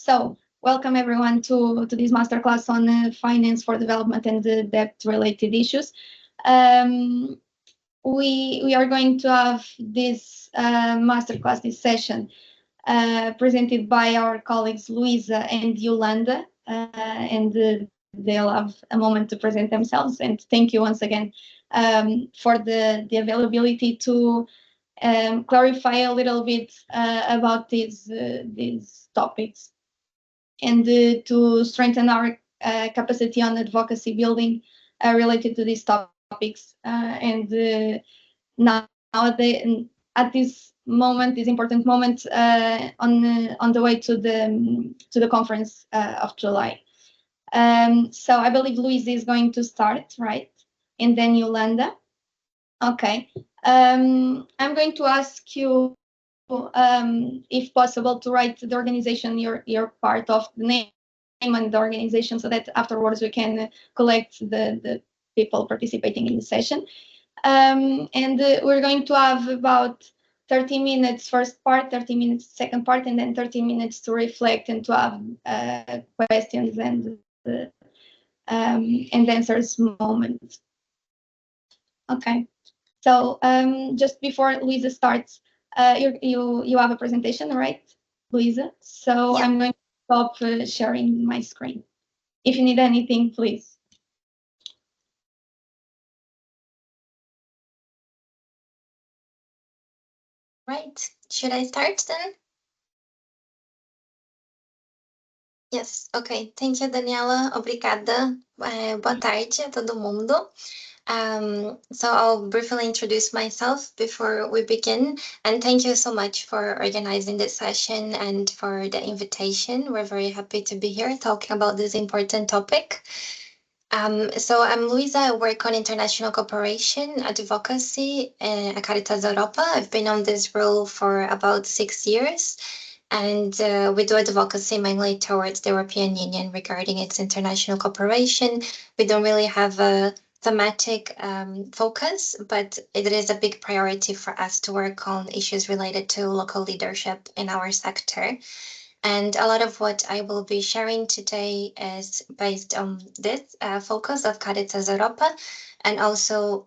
So, welcome everyone to this masterclass on finance for development and debt-related issues. We are going to have this masterclass, this session, presented by our colleagues Luisa and Iolanda, and they'll have a moment to present themselves. And thank you once again for the availability to clarify a little bit about these topics, and to strengthen our capacity on advocacy building related to these topics. Now at this moment, this important moment, on the way to the conference of July. So I believe Luisa is going to start, right? And then Iolanda. Okay. I'm going to ask you, if possible, to write the organization you're part of, the name and the organization, so that afterwards we can collect the people participating in the session. And we're going to have about 30 minutes first part, 30 minutes second part, and then 30 minutes to reflect and to have questions and answers moments. Okay. So just before Luisa starts, you have a presentation, right, Luisa? So yeah. I'm going to stop sharing my screen. If you need anything, please. Right. Should I start then? Yes. Okay. Thank you, Daniela. Obrigada. Boa tarde a todo mundo. So I'll briefly introduce myself before we begin, and thank you so much for organizing this session and for the invitation. We're very happy to be here talking about this important topic. So I'm Luisa. I work on international cooperation, advocacy at Caritas Europa. I've been on this role for about 6 years, and we do advocacy mainly towards the European Union regarding its international cooperation. We don't really have a thematic focus, but it is a big priority for us to work on issues related to local leadership in our sector. And a lot of what I will be sharing today is based on this focus of Cáritas Europa, and also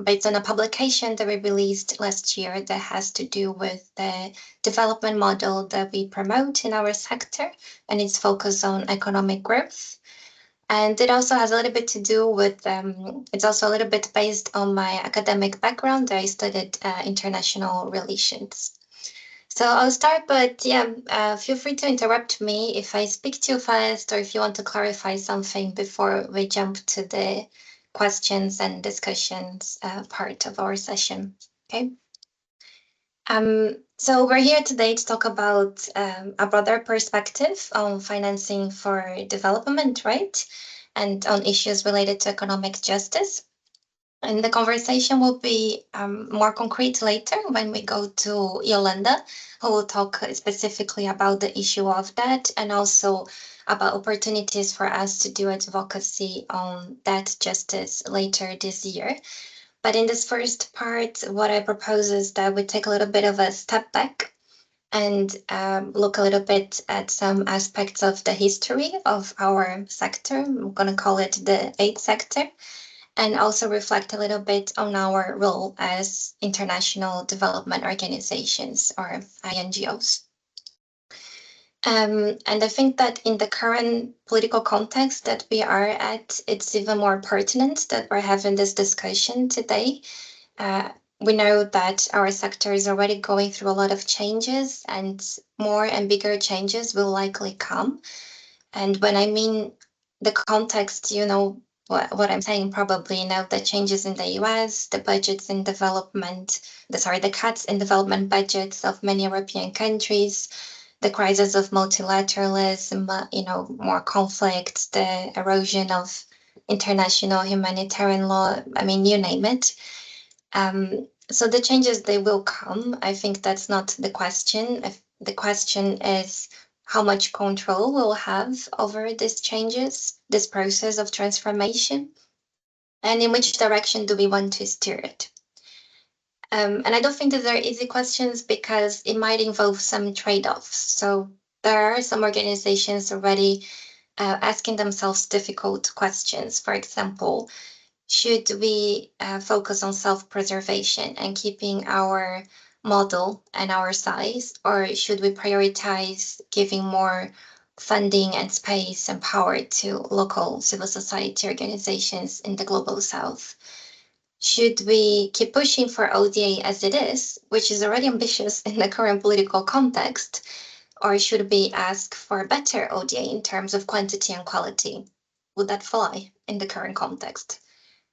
based on a publication that we released last year that has to do with the development model that we promote in our sector, and its focus on economic growth. And it also has a little bit to do with, it's also a little bit based on my academic background. I studied international relations. So I'll start, but yeah, feel free to interrupt me if I speak too fast, or if you want to clarify something before we jump to the questions and discussions part of our session. Okay. So we're here today to talk about a broader perspective on financing for development, right? And on issues related to economic justice. And the conversation will be more concrete later when we go to Iolanda, who will talk specifically about the issue of that, and also about opportunities for us to do advocacy on debt justice later this year. But in this first part, what I propose is that we take a little bit of a step back and look a little bit at some aspects of the history of our sector. I'm going to call it the aid sector, and also reflect a little bit on our role as international development organizations, or INGOs. And I think that in the current political context that we are at, it's even more pertinent that we're having this discussion today. We know that our sector is already going through a lot of changes, and more and bigger changes will likely come. And when I mean the context, you know what I'm saying probably. You know, the changes in the US, the budgets in development, the cuts in development budgets of many European countries, the crisis of multilateralism, you know, more conflicts, the erosion of international humanitarian law, I mean, you name it. So the changes, they will come. I think that's not the question. The question is how much control we'll have over these changes, this process of transformation, and in which direction do we want to steer it. And I don't think that they're easy questions, because it might involve some trade-offs. So there are some organizations already asking themselves difficult questions. For example, should we focus on self-preservation and keeping our model and our size, or should we prioritize giving more funding and space and power to local civil society organizations in the global south? Should we keep pushing for ODA as it is, which is already ambitious in the current political context, or should we ask for a better ODA in terms of quantity and quality? Would that fly in the current context?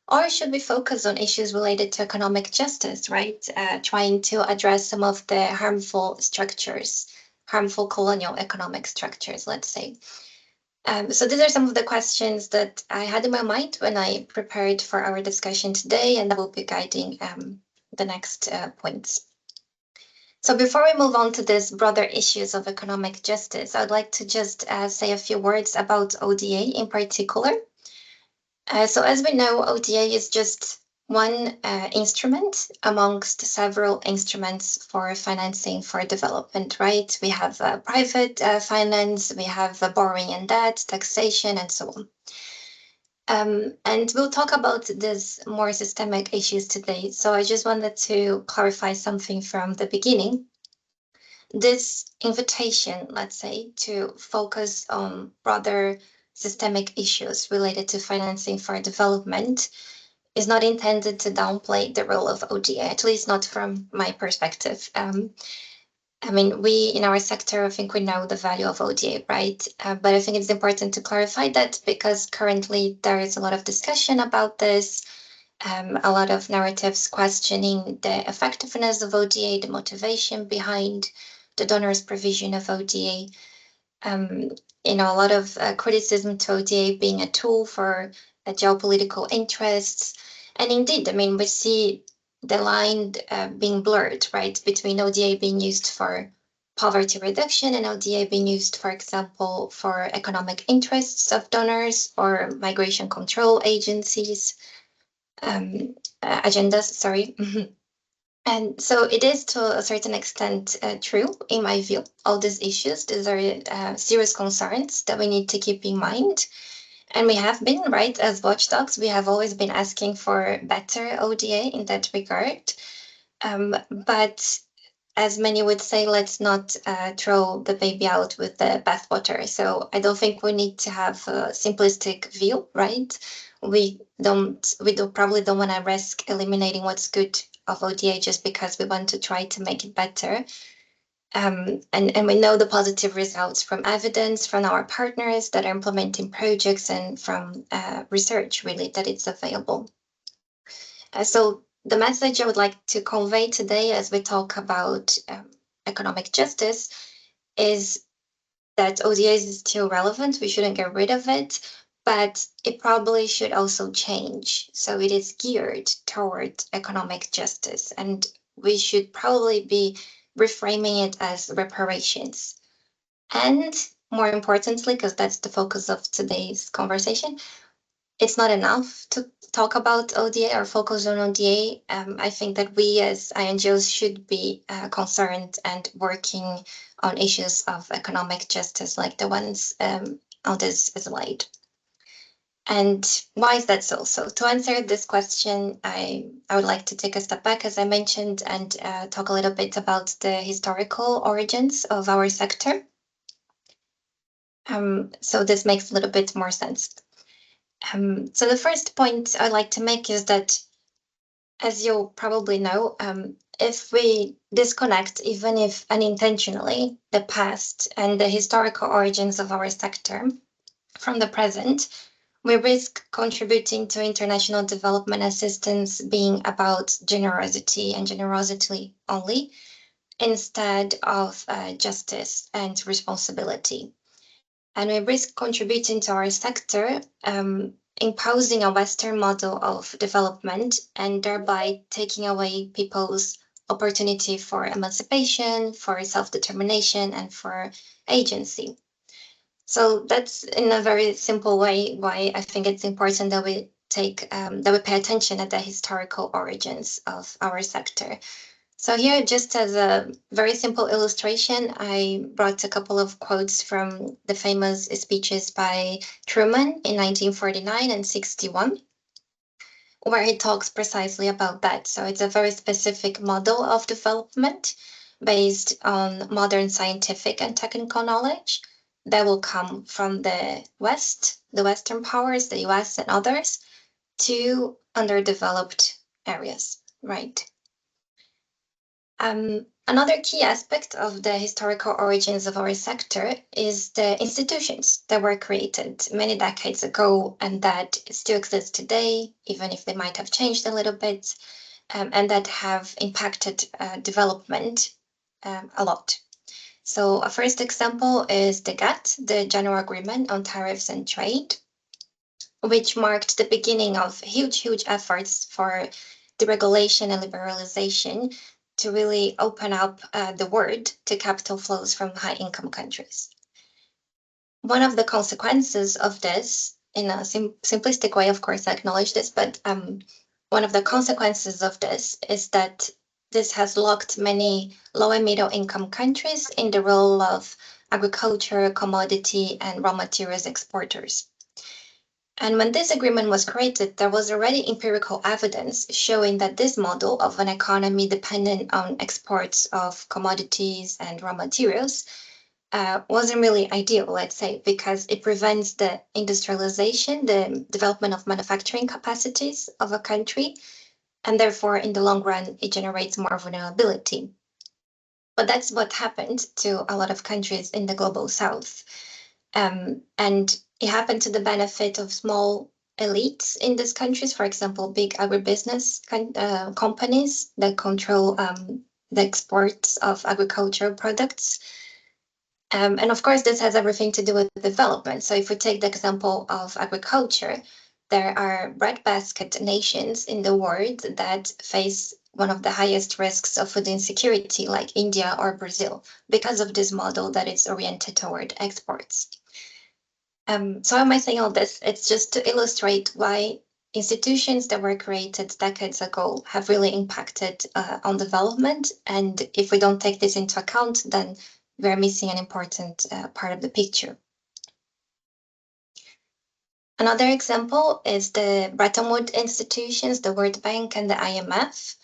Or should we focus on issues related to economic justice, right? Trying to address some of the harmful structures, harmful colonial economic structures, let's say. So these are some of the questions that I had in my mind when I prepared for our discussion today, and that will be guiding the next points. So before we move on to these broader issues of economic justice, I'd like to just say a few words about ODA in particular. So as we know, ODA is just one instrument amongst several instruments for financing for development, right? We have private finance, we have borrowing and debt, taxation, and so on. And we'll talk about these more systemic issues today. So I just wanted to clarify something from the beginning. This invitation, let's say, to focus on broader systemic issues related to financing for development is not intended to downplay the role of ODA, at least not from my perspective. I mean, we in our sector, I think we know the value of ODA, right? But I think it's important to clarify that because currently there is a lot of discussion about this, a lot of narratives questioning the effectiveness of ODA, the motivation behind the donor's provision of ODA. A lot of criticism to ODA being a tool for geopolitical interests. And indeed, I mean, we see the line being blurred, right, between ODA being used for poverty reduction and ODA being used, for example, for economic interests of donors or migration control agencies, agendas, sorry. And so it is to a certain extent true, in my view, all these issues. These are serious concerns that we need to keep in mind. And we have been, right, as watchdogs, we have always been asking for better ODA in that regard. But as many would say, let's not throw the baby out with the bathwater. So I don't think we need to have a simplistic view, right? We probably don't want to risk eliminating what's good of ODA just because we want to try to make it better. And we know the positive results from evidence from our partners that are implementing projects and from research, really, that it's available. So the message I would like to convey today as we talk about economic justice is that ODA is still relevant. We shouldn't get rid of it, but it probably should also change. So it is geared toward economic justice, and we should probably be reframing it as reparations. And more importantly, because that's the focus of today's conversation, it's not enough to talk about ODA or focus on ODA. I think that we as INGOs should be concerned and working on issues of economic justice like the ones on this slide. And why is that so? So to answer this question, I would like to take a step back, as I mentioned, and talk a little bit about the historical origins of our sector. So this makes a little bit more sense. So the first point I'd like to make is that, as you'll probably know, if we disconnect, even if unintentionally, the past and the historical origins of our sector from the present, we risk contributing to international development assistance being about generosity and generosity only, instead of justice and responsibility. And we risk contributing to our sector, imposing a Western model of development and thereby taking away people's opportunity for emancipation, for self-determination, and for agency. So that's, in a very simple way, why I think it's important that we pay attention at the historical origins of our sector. So here, just as a very simple illustration, I brought a couple of quotes from the famous speeches by Truman in 1949 and 61, where he talks precisely about that. So it's a very specific model of development based on modern scientific and technical knowledge that will come from the West, the Western powers, the US and others, to underdeveloped areas, right? Another key aspect of the historical origins of our sector is the institutions that were created many decades ago and that still exist today, even if they might have changed a little bit, and that have impacted development a lot. So a first example is the GATT, the General Agreement on Tariffs and Trade, which marked the beginning of huge efforts for deregulation and liberalization to really open up the world to capital flows from high-income countries. One of the consequences of this, in a simplistic way, of course, I acknowledge this, but one of the consequences of this is that this has locked many low and middle income countries in the role of agriculture, commodity, and raw materials exporters. And when this agreement was created, there was already empirical evidence showing that this model of an economy dependent on exports of commodities and raw materials wasn't really ideal, let's say, because it prevents the industrialization, the development of manufacturing capacities of a country, and therefore, in the long run, it generates more vulnerability. But that's what happened to a lot of countries in the global south. And it happened to the benefit of small elites in these countries, for example, big agribusiness companies that control the exports of agricultural products. And of course, this has everything to do with development. So if we take the example of agriculture, there are breadbasket nations in the world that face one of the highest risks of food insecurity, like India or Brazil, because of this model that is oriented toward exports. So am I saying all this? It's just to illustrate why institutions that were created decades ago have really impacted on development. And if we don't take this into account, then we're missing an important part of the picture. Another example is the Bretton Woods institutions, the World Bank and the IMF.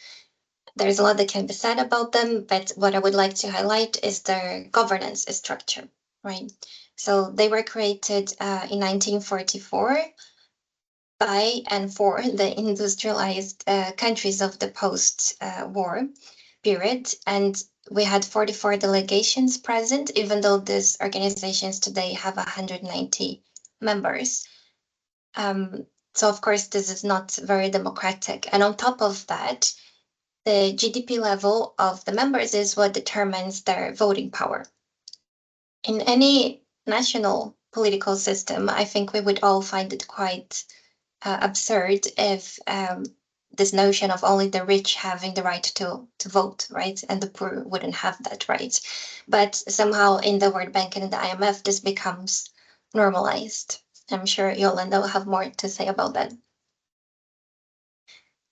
There's a lot that can be said about them, but what I would like to highlight is their governance structure, right? So they were created in 1944 by and for the industrialized countries of the post-war period. And we had 44 delegations present, even though these organizations today have 190 members. So of course, this is not very democratic. And on top of that, the GDP level of the members is what determines their voting power. In any national political system, I think we would all find it quite absurd if this notion of only the rich having the right to vote, right? And the poor wouldn't have that right. But somehow in the World Bank and in the IMF, this becomes normalized. I'm sure Iolanda will have more to say about that.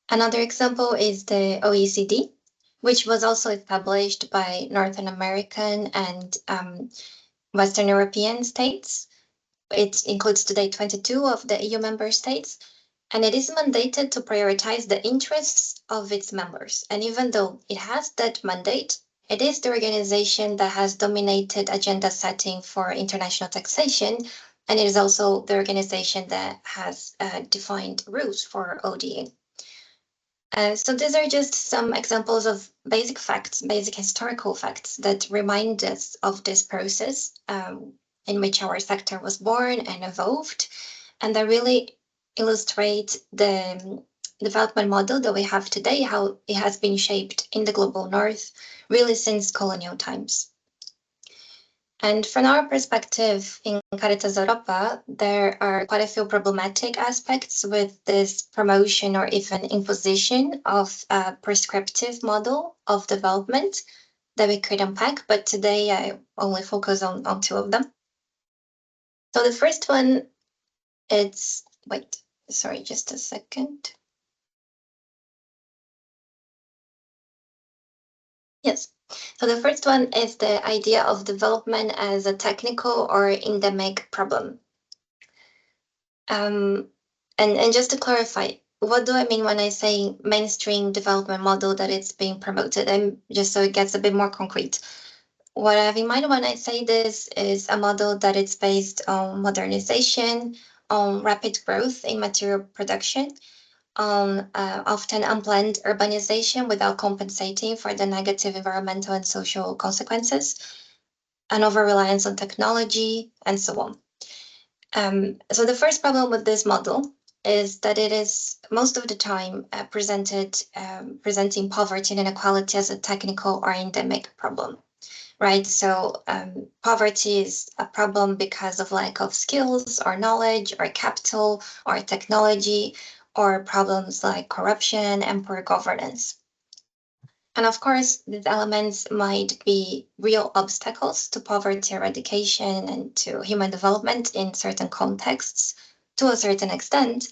Another example is the OECD, which was also established by Northern American and Western European states. It includes today 22 of the EU member states, and it is mandated to prioritize the interests of its members. And even though it has that mandate, it is the organization that has dominated agenda setting for international taxation, and it is also the organization that has defined rules for ODA. So these are just some examples of basic facts, basic historical facts that remind us of this process in which our sector was born and evolved, and that really illustrate the development model that we have today, how it has been shaped in the global north, really since colonial times. And from our perspective in Caritas Europa, there are quite a few problematic aspects with this promotion or even imposition of a prescriptive model of development that we could unpack, but today I only focus on two of them. So the first one, it's, wait, sorry, just a second. Yes. So the first one is the idea of development as a technical or endemic problem. And just to clarify, what do I mean when I say mainstream development model that it's being promoted? And just so it gets a bit more concrete. What I have in mind when I say this is a model that it's based on modernization, on rapid growth in material production, on often unplanned urbanization without compensating for the negative environmental and social consequences, an over reliance on technology, and so on. So the first problem with this model is that it is most of the time presenting poverty and inequality as a technical or endemic problem, right? So poverty is a problem because of lack of skills or knowledge or capital or technology, or problems like corruption and poor governance. And of course, these elements might be real obstacles to poverty eradication and to human development in certain contexts to a certain extent,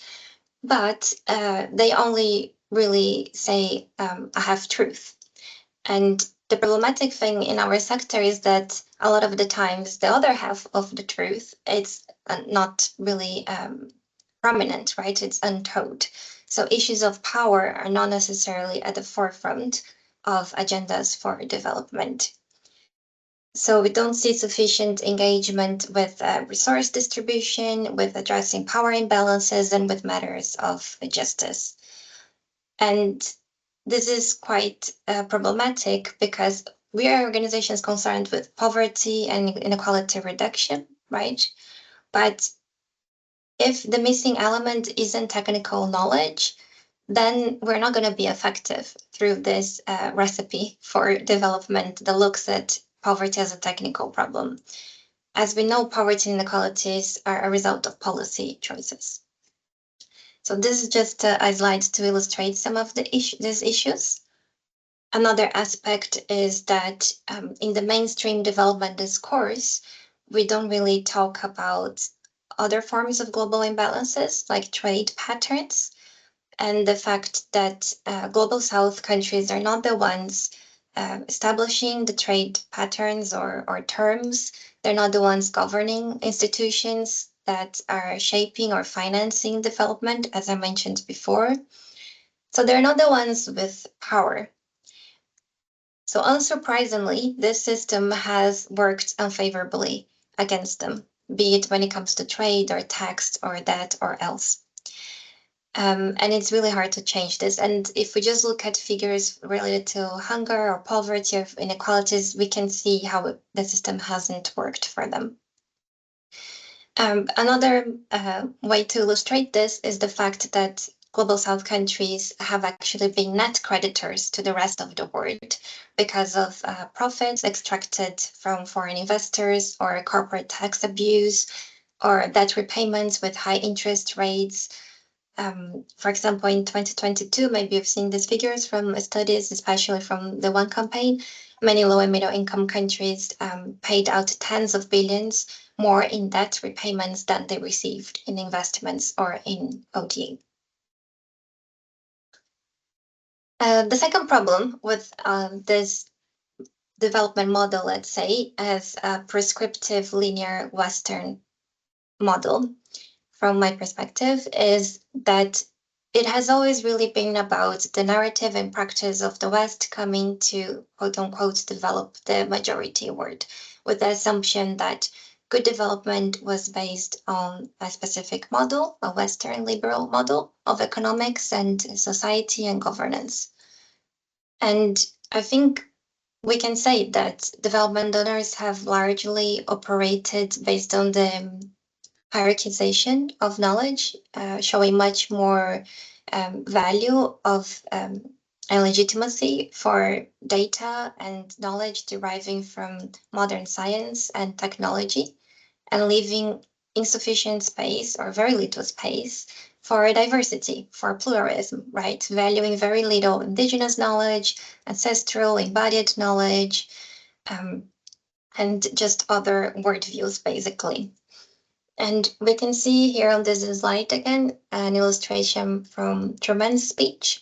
but they only really say a half truth. And the problematic thing in our sector is that a lot of the times the other half of the truth is not really prominent, right? It's untold. So issues of power are not necessarily at the forefront of agendas for development. So we don't see sufficient engagement with resource distribution, with addressing power imbalances, and with matters of justice. And this is quite problematic because we are organizations concerned with poverty and inequality reduction, right? But if the missing element isn't technical knowledge, then we're not going to be effective through this recipe for development that looks at poverty as a technical problem. As we know, poverty and inequalities are a result of policy choices. So this is just a slide to illustrate some of these issues. Another aspect is that in the mainstream development discourse, we don't really talk about other forms of global imbalances like trade patterns, and the fact that global South countries are not the ones establishing the trade patterns or terms. They're not the ones governing institutions that are shaping or financing development, as I mentioned before. So they're not the ones with power. So unsurprisingly, this system has worked unfavorably against them, be it when it comes to trade or tax or that or else. And it's really hard to change this. And if we just look at figures related to hunger or poverty or inequalities, we can see how the system hasn't worked for them. Another way to illustrate this is the fact that global South countries have actually been net creditors to the rest of the world because of profits extracted from foreign investors or corporate tax abuse or debt repayments with high interest rates. For example, in 2022, maybe you've seen these figures from studies, especially from the One Campaign. Many low and middle income countries paid out tens of billions more in debt repayments than they received in investments or in ODA. The second problem with this development model, let's say, as a prescriptive linear Western model, from my perspective, is that it has always really been about the narrative and practice of the West coming to, quote unquote, develop the majority world, with the assumption that good development was based on a specific model, a Western liberal model of economics and society and governance. And I think we can say that development donors have largely operated based on the hierarchization of knowledge, showing much more value of and legitimacy for data and knowledge deriving from modern science and technology, and leaving insufficient space or very little space for diversity, for pluralism, right? Valuing very little indigenous knowledge, ancestral, embodied knowledge, and just other worldviews, basically. And we can see here on this slide again an illustration from Truman's speech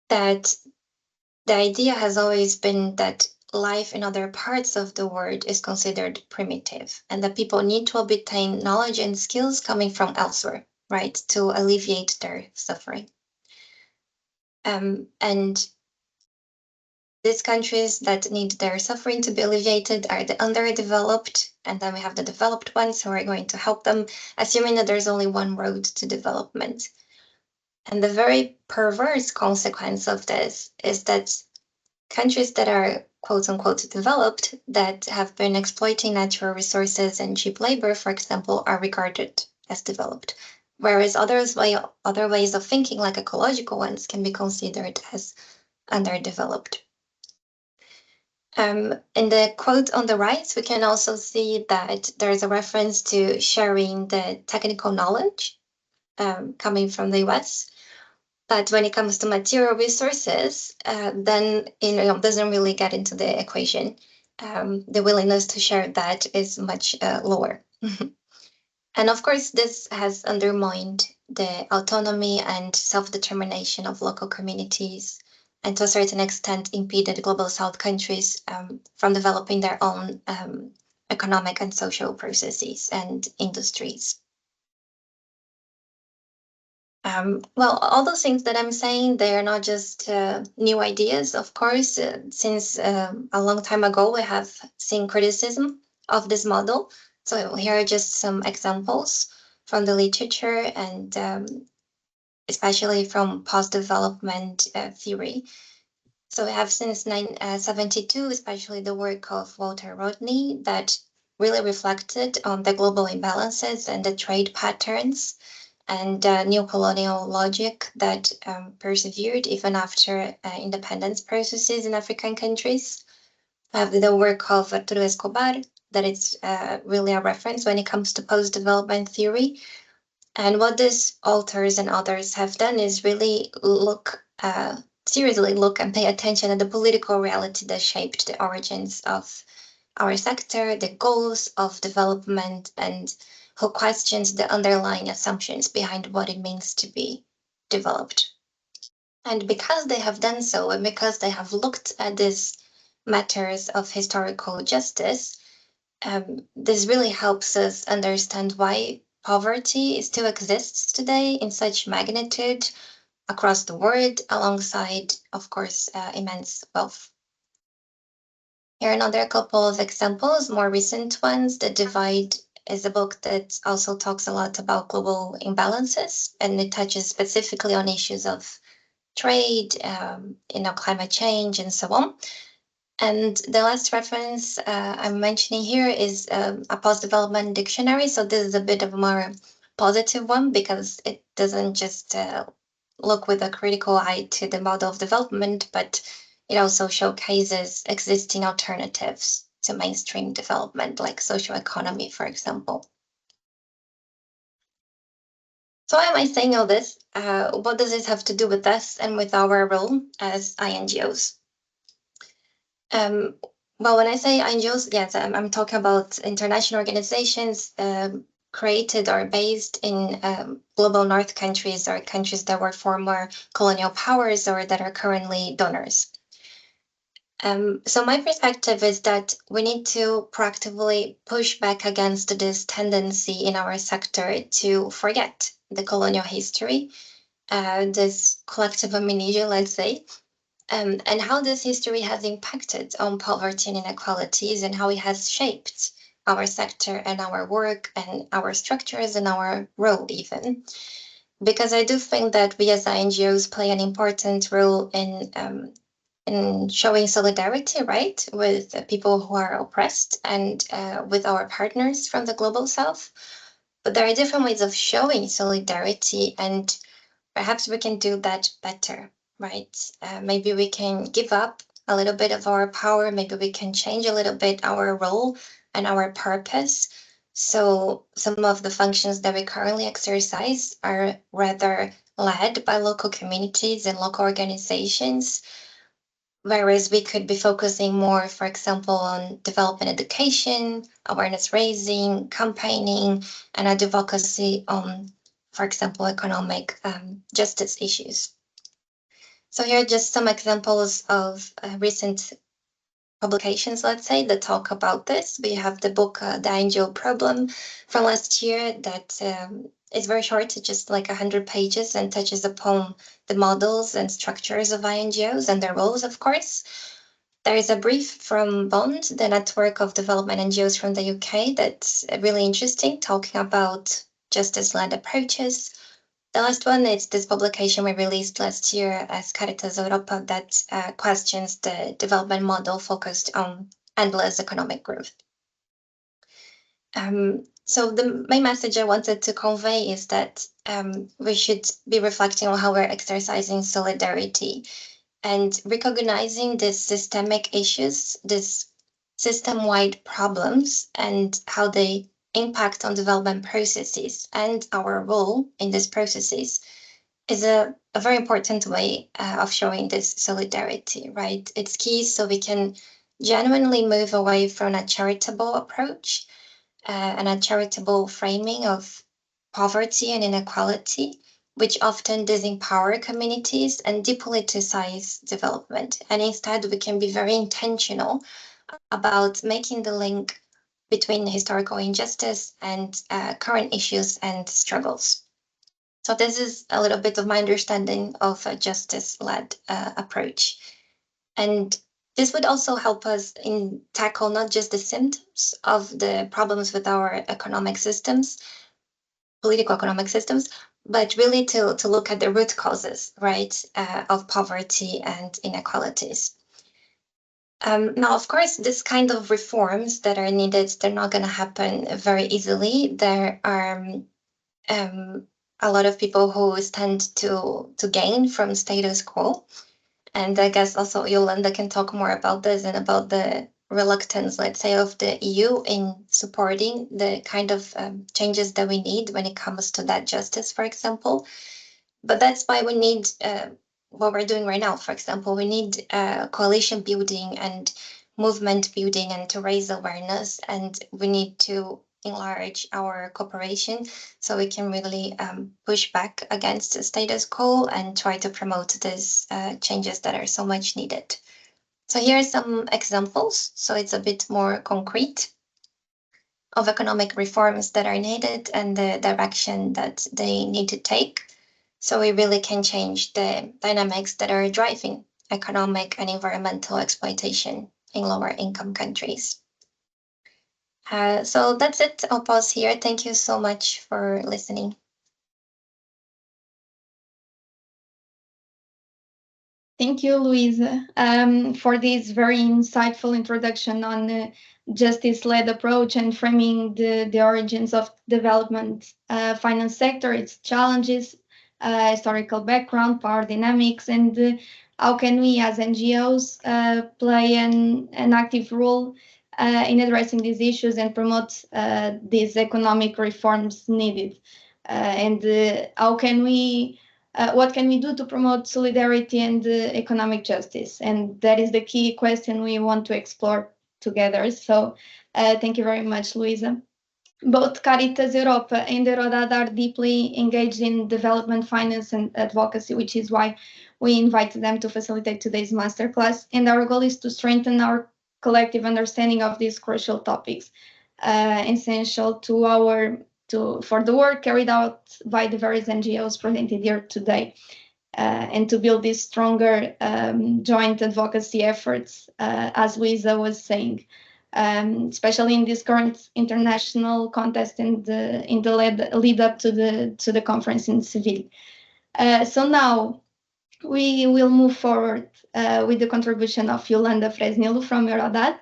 that the idea has always been that life in other parts of the world is considered primitive, and that people need to obtain knowledge and skills coming from elsewhere, right, to alleviate their suffering. And these countries that need their suffering to be alleviated are the underdeveloped, and then we have the developed ones who are going to help them, assuming that there's only one road to development. And the very perverse consequence of this is that countries that are quote unquote developed, that have been exploiting natural resources and cheap labor, for example, are regarded as developed, whereas other ways of thinking, like ecological ones, can be considered as underdeveloped. In the quote on the right, we can also see that there's a reference to sharing the technical knowledge coming from the US. But when it comes to material resources, then it doesn't really get into the equation. The willingness to share that is much lower. And of course, this has undermined the autonomy and self-determination of local communities, and to a certain extent impeded global South countries from developing their own economic and social processes and industries. Well, all those things that I'm saying, they are not just new ideas, of course. Since a long time ago, we have seen criticism of this model. So here are just some examples from the literature, and especially from post-development theory. So we have since 1972, especially the work of Walter Rodney, that really reflected on the global imbalances and the trade patterns and neo-colonial logic that persevered even after independence processes in African countries. We have the work of Arturo Escobar, that is really a reference when it comes to post-development theory. And what these authors and others have done is really seriously look and pay attention to the political reality that shaped the origins of our sector, the goals of development, and who questions the underlying assumptions behind what it means to be developed. And because they have done so, and because they have looked at these matters of historical justice, this really helps us understand why poverty still exists today in such magnitude across the world, alongside, of course, immense wealth. Here are another couple of examples, more recent ones. The Divide is a book that also talks a lot about global imbalances, and it touches specifically on issues of trade, climate change, and so on. And the last reference I'm mentioning here is a post-development dictionary. So this is a bit of a more positive one, because it doesn't just look with a critical eye to the model of development, but it also showcases existing alternatives to mainstream development, like social economy, for example. So why am I saying all this? What does this have to do with us and with our role as INGOs? Well, when I say INGOs, yes, I'm talking about international organizations created or based in global North countries, or countries that were former colonial powers or that are currently donors. So my perspective is that we need to proactively push back against this tendency in our sector to forget the colonial history, this collective amnesia, let's say, and how this history has impacted on poverty and inequalities, and how it has shaped our sector and our work and our structures and our role even. Because I do think that we as INGOs play an important role in showing solidarity, right, with people who are oppressed and with our partners from the global South. But there are different ways of showing solidarity, and perhaps we can do that better, right? Maybe we can give up a little bit of our power. Maybe we can change a little bit our role and our purpose. So some of the functions that we currently exercise are rather led by local communities and local organizations, whereas we could be focusing more, for example, on development education, awareness raising, campaigning, and advocacy on, for example, economic justice issues. So here are just some examples of recent publications, let's say, that talk about this. We have the book The NGO Problem from last year that is very short, just like 100 pages, and touches upon the models and structures of NGOs and their roles, of course. There is a brief from Bond, the network of development NGOs from the UK, that's really interesting, talking about justice-led approaches. The last one is this publication we released last year as Caritas Europa that questions the development model focused on endless economic growth. So the main message I wanted to convey is that we should be reflecting on how we're exercising solidarity and recognizing these systemic issues, these system-wide problems, and how they impact on development processes and our role in these processes is a very important way of showing this solidarity, right? It's key so we can genuinely move away from a charitable approach and a charitable framing of poverty and inequality, which often disempower communities and depoliticize development. And instead, we can be very intentional about making the link between historical injustice and current issues and struggles. So this is a little bit of my understanding of a justice-led approach. And this would also help us in tackle not just the symptoms of the problems with our economic systems, political economic systems, but really to look at the root causes, right, of poverty and inequalities. Now, of course, this kind of reforms that are needed, they're not going to happen very easily. There are a lot of people who stand to gain from status quo. And I guess also Iolanda can talk more about this and about the reluctance, let's say, of the EU in supporting the kind of changes that we need when it comes to that justice, for example. But that's why we need what we're doing right now. For example, we need coalition building and movement building and to raise awareness, and we need to enlarge our cooperation so we can really push back against the status quo and try to promote these changes that are so much needed. So here are some examples. So it's a bit more concrete of economic reforms that are needed and the direction that they need to take. So we really can change the dynamics that are driving economic and environmental exploitation in lower income countries. So that's it. I'll pause here. Thank you so much for listening. Thank you, Luisa, for this very insightful introduction on the justice-led approach and framing the origins of development finance sector, its challenges, historical background, power dynamics, and how can we as NGOs play an active role in addressing these issues and promote these economic reforms needed. And how can we what can we do to promote solidarity and economic justice? And that is the key question we want to explore together. So thank you very much, Luisa. Both Cáritas Europa and EURODAD are deeply engaged in development finance and advocacy, which is why we invited them to facilitate today's masterclass. And our goal is to strengthen our collective understanding of these crucial topics, essential for the work carried out by the various NGOs presented here today, and to build these stronger joint advocacy efforts, as Luisa was saying, especially in this current international context and in the lead up to the conference in Seville. So now we will move forward with the contribution of Iolanda Fresnillo from EURODAD,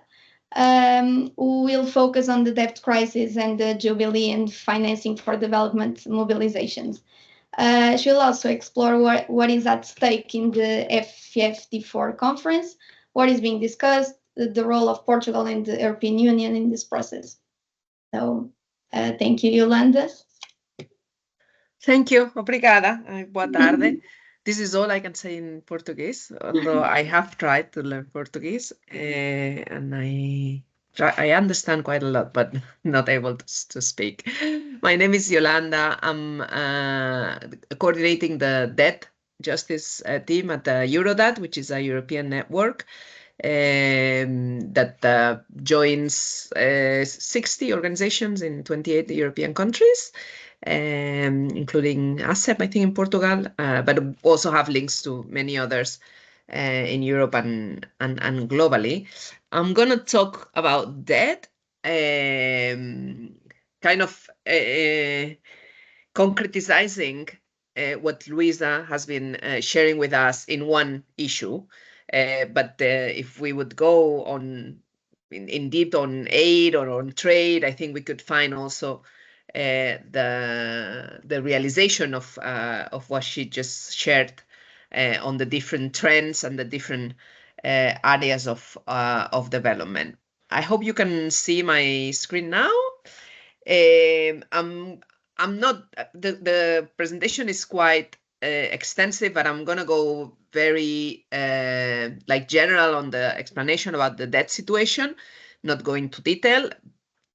who will focus on the debt crisis and the Jubilee and financing for development mobilizations. She'll also explore what is at stake in the FFD4 conference, what is being discussed, the role of Portugal and the European Union in this process. So, thank you, Iolanda. Thank you. Obrigada. Boa tarde. This is all I can say in Portuguese, although I have tried to learn Portuguese, and I understand quite a lot, but not able to speak. My name is Iolanda. I'm coordinating the debt justice team at EURODAD, which is a European network that joins 60 organizations in 28 European countries, including ASEP, I think, in Portugal, but also have links to many others in Europe and globally. I'm going to talk about debt, kind of concretizing what Luisa has been sharing with us in one issue. But if we would go on in deep on aid or on trade, I think we could find also the realization of what she just shared on the different trends and the different areas of development. I hope you can see my screen now. I'm not, the presentation is quite extensive, but I'm going to go very like general on the explanation about the debt situation, not go into detail,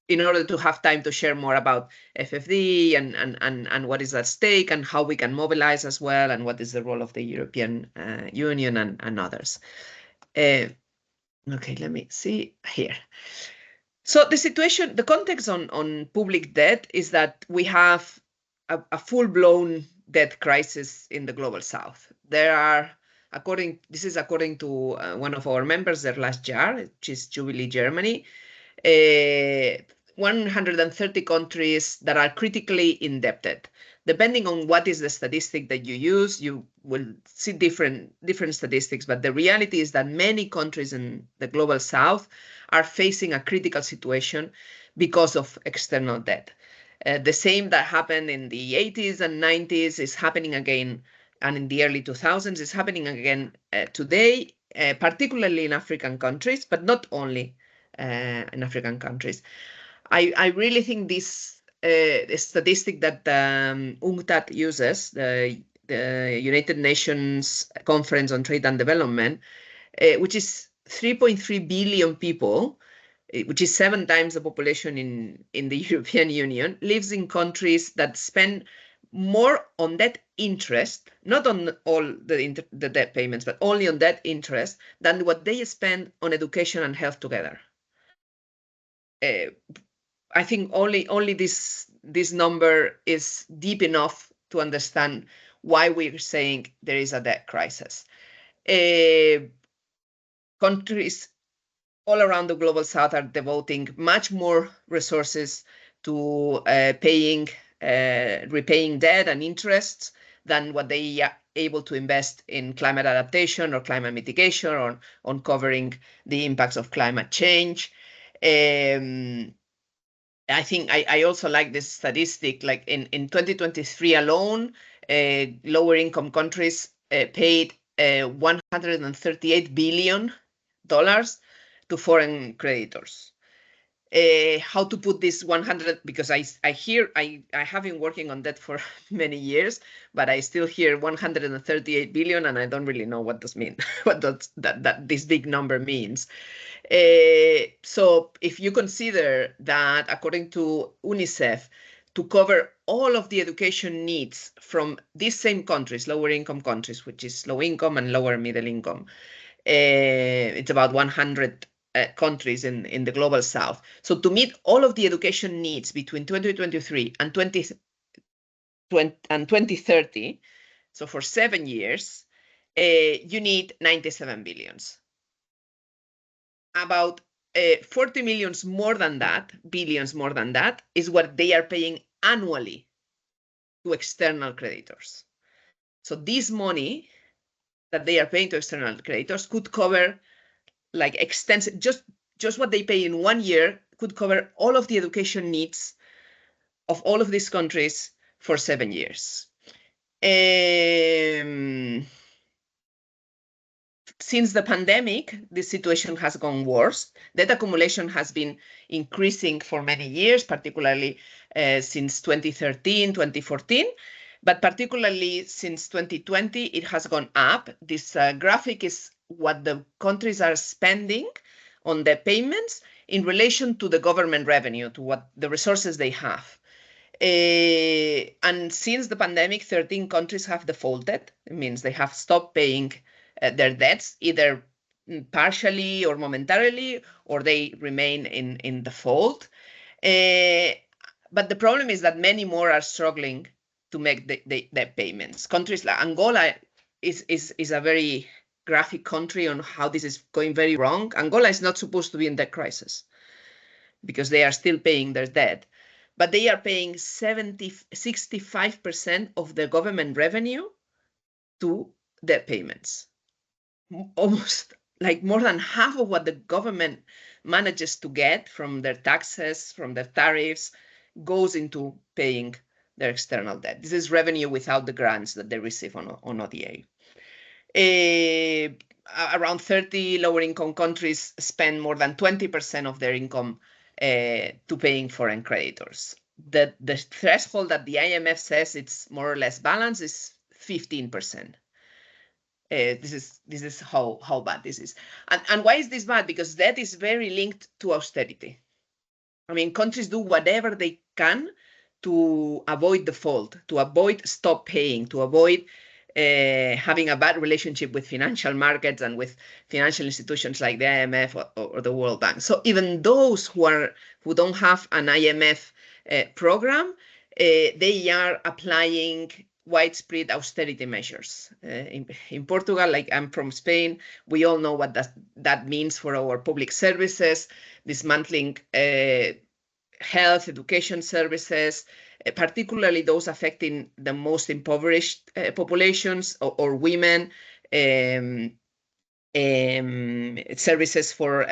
in order to have time to share more about FFD and what is at stake and how we can mobilize as well, and what is the role of the European Union and others. Okay, let me see here. So the situation, the context on public debt is that we have a full-blown debt crisis in the global south. There are, this is according to one of our members there last year, which is Jubilee Germany, 130 countries that are critically indebted. Depending on what is the statistic that you use, you will see different statistics, but the reality is that many countries in the global south are facing a critical situation because of external debt. The same that happened in the 80s and 90s is happening again, and in the early 2000s is happening again today, particularly in African countries, but not only in African countries. I really think this statistic that UNCTAD uses, the United Nations Conference on Trade and Development, which is 3.3 billion people, which is 7 times the population in the European Union, lives in countries that spend more on debt interest, not on all the debt payments, but only on debt interest, than what they spend on education and health together. I think only this number is deep enough to understand why we're saying there is a debt crisis. Countries all around the global south are devoting much more resources to repaying debt and interests than what they are able to invest in climate adaptation or climate mitigation or on covering the impacts of climate change. I think I also like this statistic, like in 2023 alone, lower income countries paid $138 billion to foreign creditors. How to put this 100, because I have been working on that for many years, but I still hear 138 billion and I don't really know what this means, what that this big number means. So if you consider that, according to UNICEF, to cover all of the education needs from these same countries, lower income countries, which is low income and lower middle income, it's about 100 countries in the global south. So to meet all of the education needs between 2023 and 2030, so for 7 years, you need 97 billions. About 40 billions more than that is what they are paying annually to external creditors. So this money that they are paying to external creditors could cover like extensive, just what they pay in 1 year could cover all of the education needs of all of these countries for 7 years. Since the pandemic, this situation has gone worse. Debt accumulation has been increasing for many years, particularly since 2013, 2014, but particularly since 2020, it has gone up. This graphic is what the countries are spending on their payments in relation to the government revenue, to what the resources they have. And since the pandemic, 13 countries have defaulted. It means they have stopped paying their debts, either partially or momentarily, or they remain in default. But the problem is that many more are struggling to make the payments. Countries like Angola is a very graphic country on how this is going very wrong. Angola is not supposed to be in debt crisis because they are still paying their debt, but they are paying 65% of the government revenue to debt payments. Almost like more than half of what the government manages to get from their taxes, from their tariffs, goes into paying their external debt. This is revenue without the grants that they receive on ODA. Around 30 lower income countries spend more than 20% of their income to paying foreign creditors. The threshold that the IMF says it's more or less balanced is 15%. This is how bad this is. And why is this bad? Because debt is very linked to austerity. I mean, countries do whatever they can to avoid default, to avoid stop paying, to avoid having a bad relationship with financial markets and with financial institutions like the IMF or the World Bank. So even those who don't have an IMF program, they are applying widespread austerity measures. In Portugal, like I'm from Spain, we all know what that means for our public services, dismantling health, education services, particularly those affecting the most impoverished populations or women, services for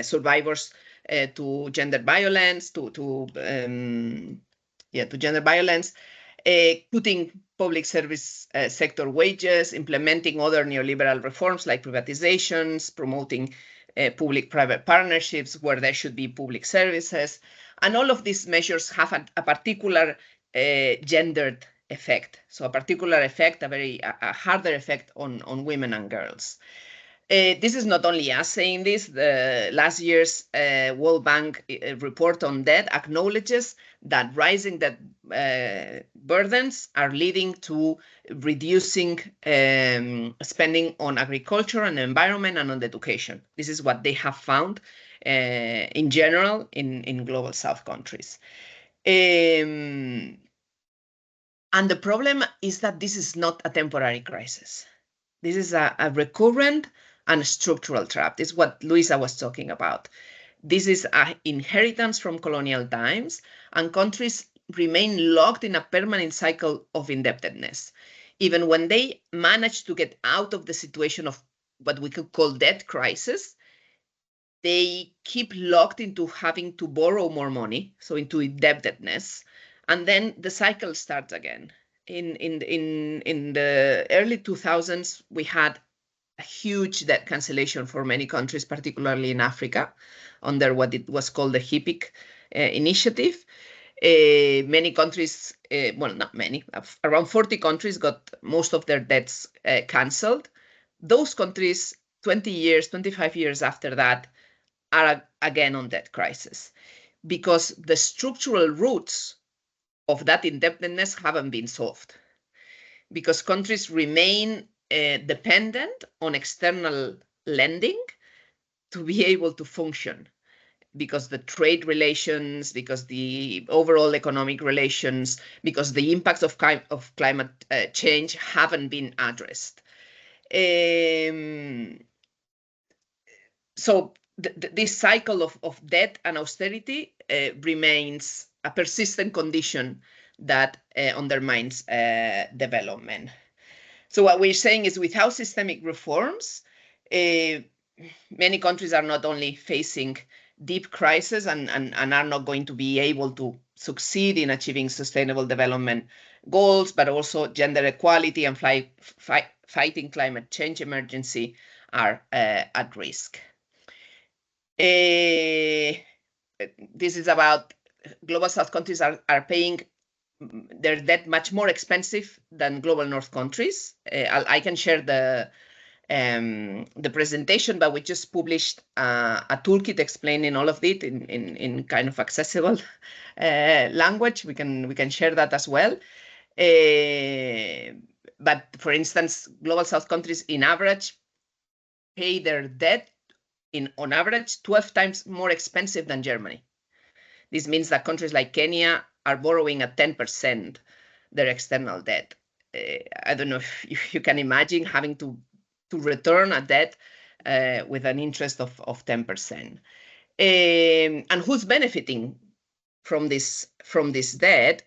survivors to gender violence, to gender violence, cutting public service sector wages, implementing other neoliberal reforms like privatizations, promoting public-private partnerships where there should be public services. And all of these measures have a particular gendered effect. So a particular effect, a harder effect on women and girls. This is not only us saying this. The last year's World Bank report on debt acknowledges that rising debt burdens are leading to reducing spending on agriculture and environment and on education. This is what they have found in general in Global South countries. And the problem is that this is not a temporary crisis. This is a recurrent and structural trap. This is what Luisa was talking about. This is an inheritance from colonial times, and countries remain locked in a permanent cycle of indebtedness. Even when they manage to get out of the situation of what we could call debt crisis, they keep locked into having to borrow more money, so into indebtedness, and then the cycle starts again. In the early 2000s, we had a huge debt cancellation for many countries, particularly in Africa, under what it was called the HIPC initiative. Many countries, well, not many, around 40 countries got most of their debts cancelled. Those countries, 20 years, 25 years after that, are again on debt crisis because the structural roots of that indebtedness haven't been solved, because countries remain dependent on external lending to be able to function, because the trade relations, because the overall economic relations, because the impacts of climate change haven't been addressed. So this cycle of debt and austerity remains a persistent condition that undermines development. So what we're saying is, without systemic reforms, many countries are not only facing deep crisis and are not going to be able to succeed in achieving sustainable development goals, but also gender equality and fighting climate change emergency are at risk. This is about Global South countries are paying their debt much more expensive than Global North countries. I can share the the presentation, but we just published a toolkit explaining all of it in kind of accessible language. We can share that as well. But for instance, Global South countries in average pay their debt on average 12 times more expensive than Germany. This means that countries like Kenya are borrowing at 10% their external debt. I don't know if you can imagine having to return a debt with an interest of 10%. And who's benefiting from this debt?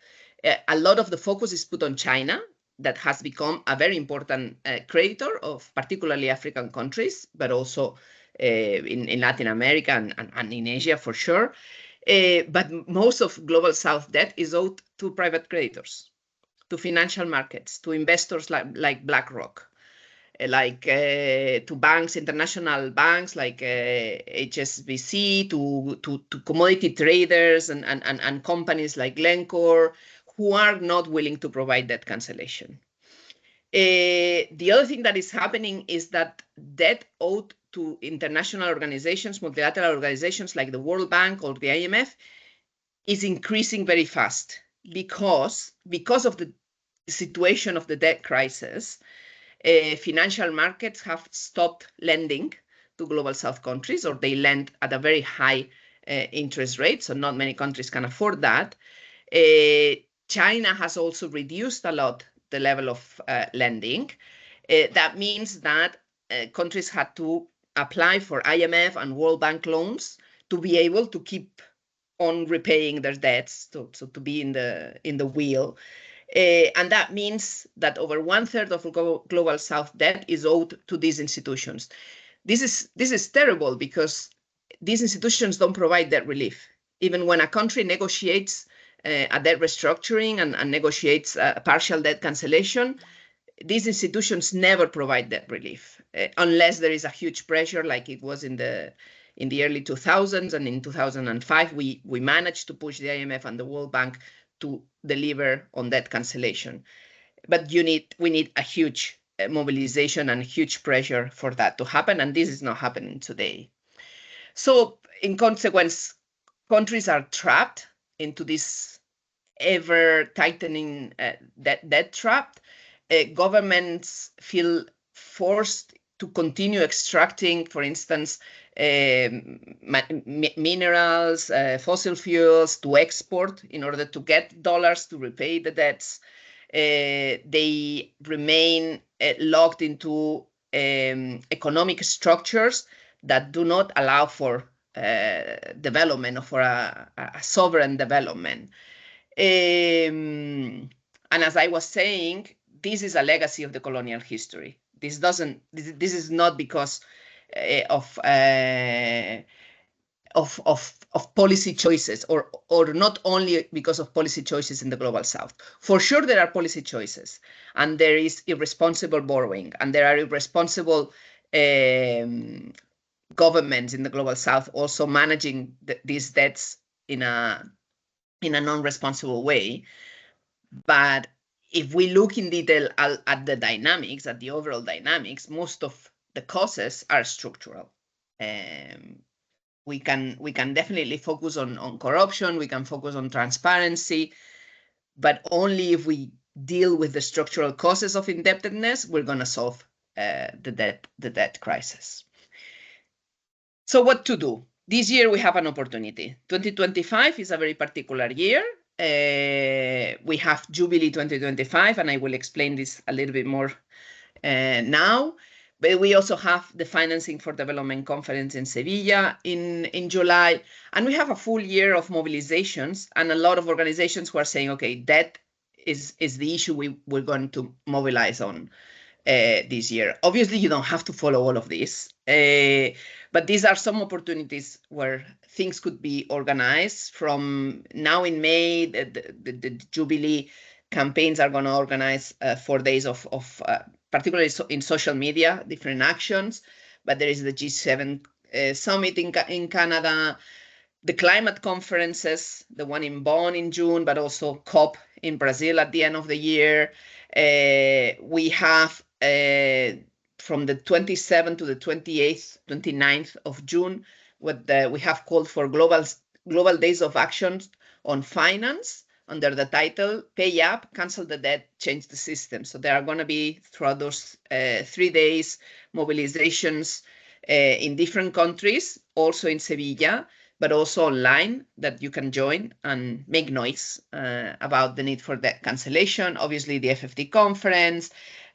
A lot of the focus is put on China, that has become a very important creditor of particularly African countries, but also in Latin America and in Asia for sure. But most of Global South debt is owed to private creditors, to financial markets, to investors like BlackRock, to banks, international banks like HSBC, to commodity traders and companies like Glencore, who are not willing to provide debt cancellation. The other thing that is happening is that debt owed to international organizations, multilateral organizations like the World Bank or the IMF, is increasing very fast because of the situation of the debt crisis. Financial markets have stopped lending to Global South countries, or they lend at a very high interest rate, so not many countries can afford that. China has also reduced a lot the level of lending. That means that countries had to apply for IMF and World Bank loans to be able to keep on repaying their debts, so to be in the wheel. And that means that over 1/3 of Global South debt is owed to these institutions. This is terrible because these institutions don't provide debt relief. Even when a country negotiates a debt restructuring and negotiates a partial debt cancellation, these institutions never provide debt relief unless there is a huge pressure, like it was in the early 2000s, and in 2005 we managed to push the IMF and the World Bank to deliver on debt cancellation. But we need a huge mobilization and huge pressure for that to happen, and this is not happening today. So in consequence, countries are trapped into this ever tightening debt trap. Governments feel forced to continue extracting, for instance, minerals, fossil fuels to export in order to get dollars to repay the debts. They remain locked into economic structures that do not allow for development or for a sovereign development. And as I was saying, this is a legacy of the colonial history. This is not because of policy choices, or not only because of policy choices in the Global South. For sure, there are policy choices, and there is irresponsible borrowing, and there are irresponsible governments in the Global South also managing these debts in a non-responsible way. But if we look in detail at the dynamics, at the overall dynamics, most of the causes are structural. We can definitely focus on corruption, we can focus on transparency, but only if we deal with the structural causes of indebtedness, we're going to solve the debt crisis. So what to do? This year we have an opportunity. 2025 is a very particular year. We have Jubilee 2025, and I will explain this a little bit more now. But we also have the Financing for Development Conference in Sevilla in July. And we have a full year of mobilizations and a lot of organizations who are saying, okay, debt is the issue we're going to mobilize on this year. Obviously, you don't have to follow all of this. But these are some opportunities where things could be organized. From now in May, the Jubilee campaigns are going to organize 4 days of particularly in social media, different actions. But there is the G7 summit in Canada, the climate conferences, the one in Bonn in June, but also COP in Brazil at the end of the year. We have from the 27th to the 28th, 29th of June, we have called for global days of action on finance under the title Pay Up, Cancel the Debt, Change the System. So there are going to be, throughout those 3 days, mobilizations in different countries, also in Sevilla, but also online, that you can join and make noise about the need for debt cancellation. Obviously, the FFD conference.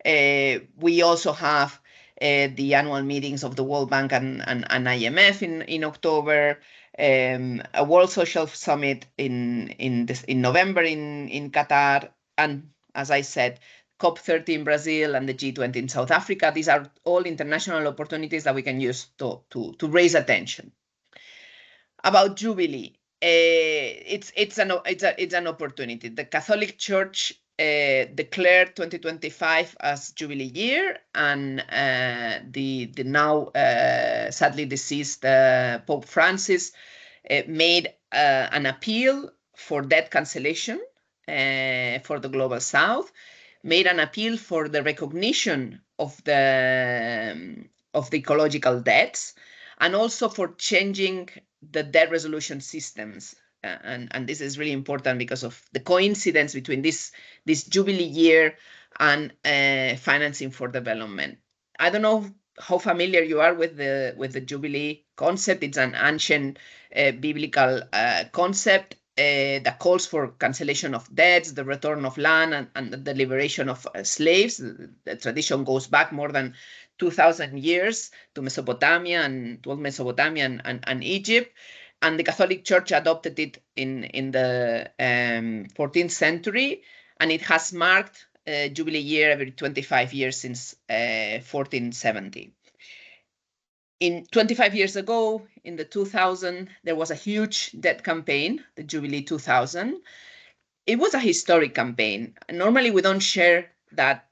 We also have the annual meetings of the World Bank and IMF in October, a World Social Summit in November in Qatar, and as I said, COP30 in Brazil and the G20 in South Africa. These are all international opportunities that we can use to raise attention. About Jubilee, it's an opportunity. The Catholic Church declared 2025 as Jubilee year, and the now sadly deceased Pope Francis made an appeal for debt cancellation for the Global South, made an appeal for the recognition of the ecological debts, and also for changing the debt resolution systems. And this is really important because of the coincidence between this Jubilee year and financing for development. I don't know how familiar you are with the Jubilee concept. It's an ancient biblical concept that calls for cancellation of debts, the return of land, and the liberation of slaves. The tradition goes back more than 2,000 years to Mesopotamia and Egypt. And the Catholic Church adopted it in the 14th century, and it has marked Jubilee year every 25 years since 1470. In 25 years ago, in the 2000, there was a huge debt campaign, the Jubilee 2000. It was a historic campaign. Normally, we don't share that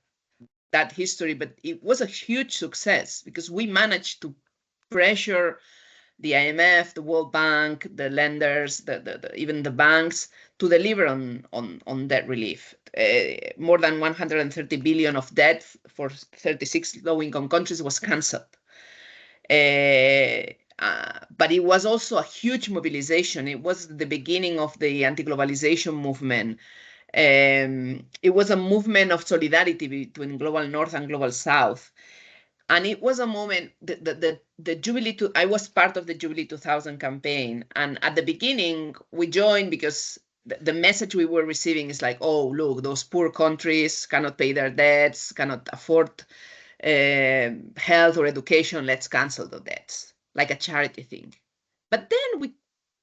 history, but it was a huge success because we managed to pressure the IMF, the World Bank, the lenders, even the banks, to deliver on debt relief. More than 130 billion of debt for 36 low-income countries was cancelled. But it was also a huge mobilization. It was the beginning of the anti-globalization movement. It was a movement of solidarity between Global North and Global South. And it was a moment, the Jubilee, I was part of the Jubilee 2000 campaign. And at the beginning, we joined because the message we were receiving is like, oh, look, those poor countries cannot pay their debts, cannot afford health or education, let's cancel the debts, like a charity thing. But then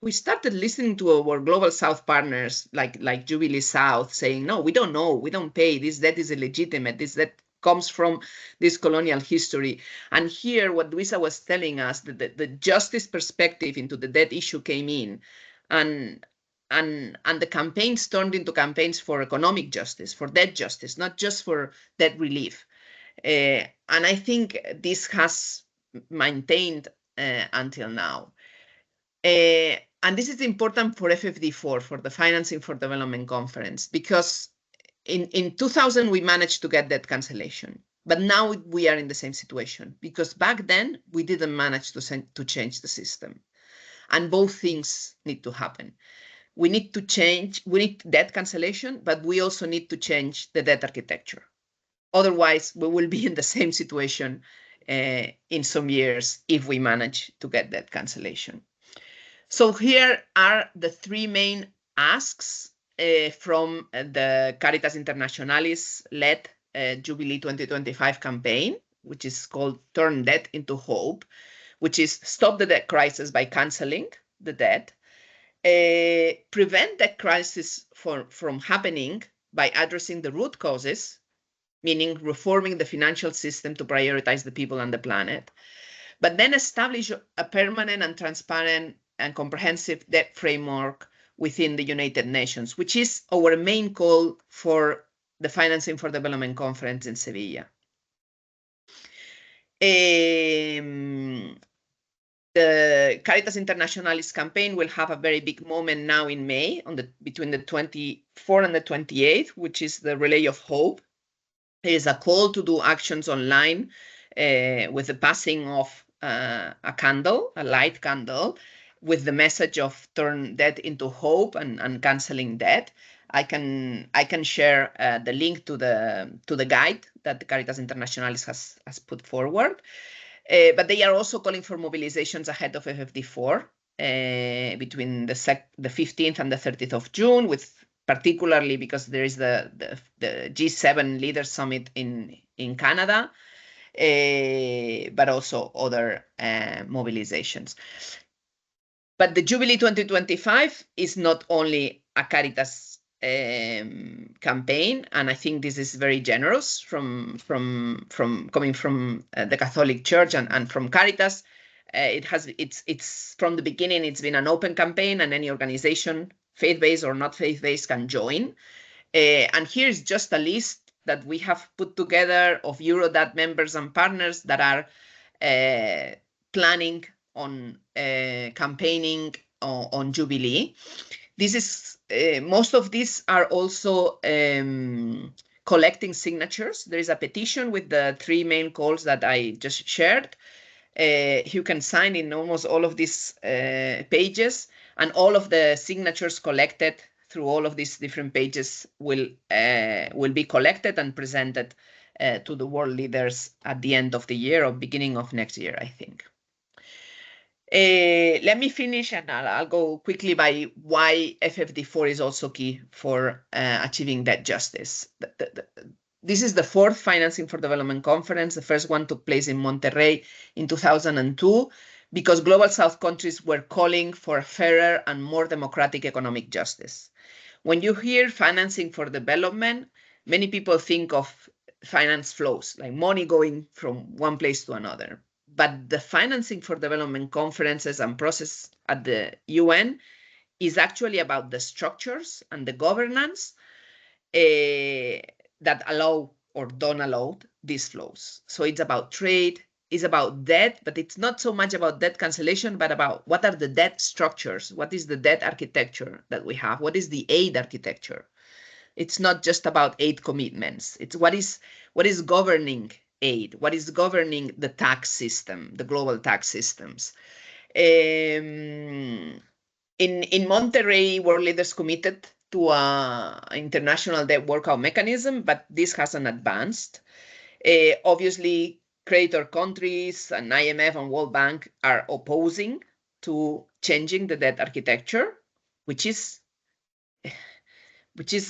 we started listening to our Global South partners, like Jubilee South, saying, no, we don't know, we don't pay, this debt is illegitimate, this debt comes from this colonial history. And here, what Luisa was telling us, the justice perspective into the debt issue came in, and the campaigns turned into campaigns for economic justice, for debt justice, not just for debt relief. And I think this has maintained until now. And this is important for FFD4, for the Financing for Development Conference, because in 2000, we managed to get debt cancellation. But now we are in the same situation, because back then, we didn't manage to change the system. And both things need to happen. We need debt cancellation, but we also need to change the debt architecture. Otherwise, we will be in the same situation in some years if we manage to get debt cancellation. So here are the 3 main asks from the Caritas Internationalis-led Jubilee 2025 campaign, which is called Turn Debt into Hope, which is stop the debt crisis by cancelling the debt, prevent debt crisis from happening by addressing the root causes, meaning reforming the financial system to prioritize the people and the planet, but then establish a permanent and transparent and comprehensive debt framework within the United Nations, which is our main call for the Financing for Development Conference in Sevilla. The Cáritas Internationalis campaign will have a very big moment now in May, between the 24th and the 28th, which is the Relay of Hope. It is a call to do actions online with the passing of a candle, a light candle, with the message of turn debt into hope and canceling debt. I can share the link to the guide that the Caritas Internationalis has put forward. But they are also calling for mobilizations ahead of FFD4 between the 15th and the 30th of June, with particularly because there is the G7 Leaders Summit in Canada, but also other mobilizations. But the Jubilee 2025 is not only a Caritas campaign, and I think this is very generous from coming from the Catholic Church and from Caritas. It's from the beginning, it's been an open campaign, and any organization, faith-based or not faith-based, can join. And here's just a list that we have put together of EURODAD members and partners that are planning on campaigning on Jubilee. This is most of these are also collecting signatures. There is a petition with the 3 main calls that I just shared. You can sign in almost all of these pages, and all of the signatures collected through all of these different pages will be collected and presented to the world leaders at the end of the year or beginning of next year, I think. Let me finish, and I'll go quickly by why FFD4 is also key for achieving debt justice. This is the 4th Financing for Development Conference. The first one took place in Monterrey in 2002, because Global South countries were calling for fairer and more democratic economic justice. When you hear financing for development, many people think of finance flows, like money going from one place to another. But the Financing for Development conferences and process at the UN is actually about the structures and the governance that allow or don't allow these flows. So it's about trade, it's about debt, but it's not so much about debt cancellation, but about what are the debt structures, what is the debt architecture that we have, what is the aid architecture. It's not just about aid commitments, it's what is governing aid, what is governing the tax system, the global tax systems. In Monterrey, world leaders committed to an international debt workout mechanism, but this hasn't advanced. Obviously, creditor countries and IMF and World Bank are opposing to changing the debt architecture, which is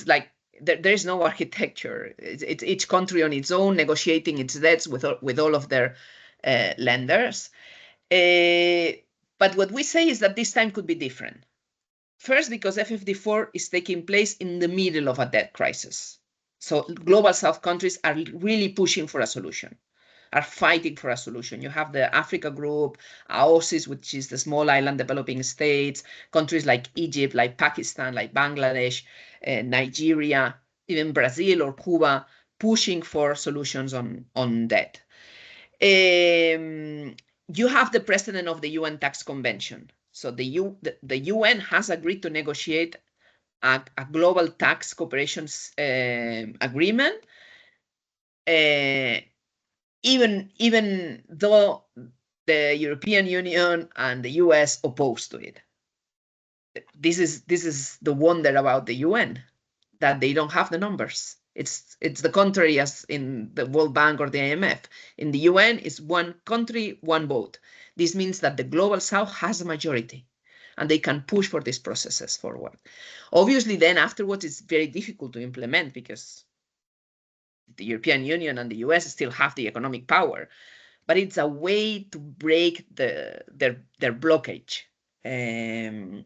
like there is no architecture. It's each country on its own negotiating its debts with all of their lenders. But what we say is that this time could be different. First, because FFD4 is taking place in the middle of a debt crisis. So Global South countries are really pushing for a solution, are fighting for a solution. You have the Africa Group, AOSIS, which is the small island developing states, countries like Egypt, like Pakistan, like Bangladesh, Nigeria, even Brazil or Cuba, pushing for solutions on debt. You have the president of the UN Tax Convention. So the UN has agreed to negotiate a global tax cooperation agreement, even though the European Union and the US opposed to it. This is the wonder about the UN, that they don't have the numbers. It's the contrary as in the World Bank or the IMF. In the UN, it's one country, one vote. This means that the Global South has a majority, and they can push for these processes forward. Obviously, then afterwards, it's very difficult to implement because the European Union and the US still have the economic power, but it's a way to break their blockage. And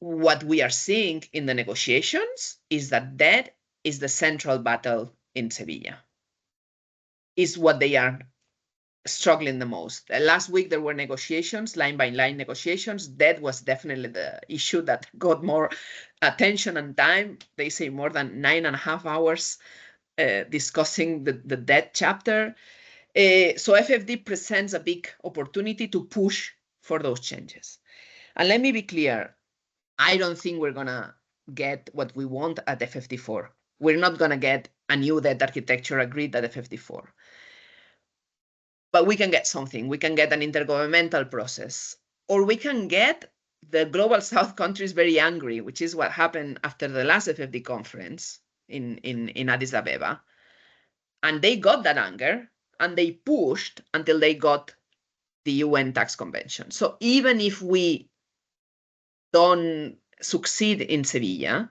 what we are seeing in the negotiations is that debt is the central battle in Sevilla. Is what they are struggling the most. Last week there were negotiations, line by line negotiations. Debt was definitely the issue that got more attention and time. They say more than 9.5 hours discussing the debt chapter. So FFD presents a big opportunity to push for those changes. And let me be clear, I don't think we're gonna get what we want at FFD4. We're not gonna get a new debt architecture agreed at FFD4. but we can get something. We can get an intergovernmental process, or we can get the Global South countries very angry, which is what happened after the last FFD conference in Addis Ababa. And they got that anger, and they pushed until they got the UN Tax Convention. So even if we don't succeed in Sevilla,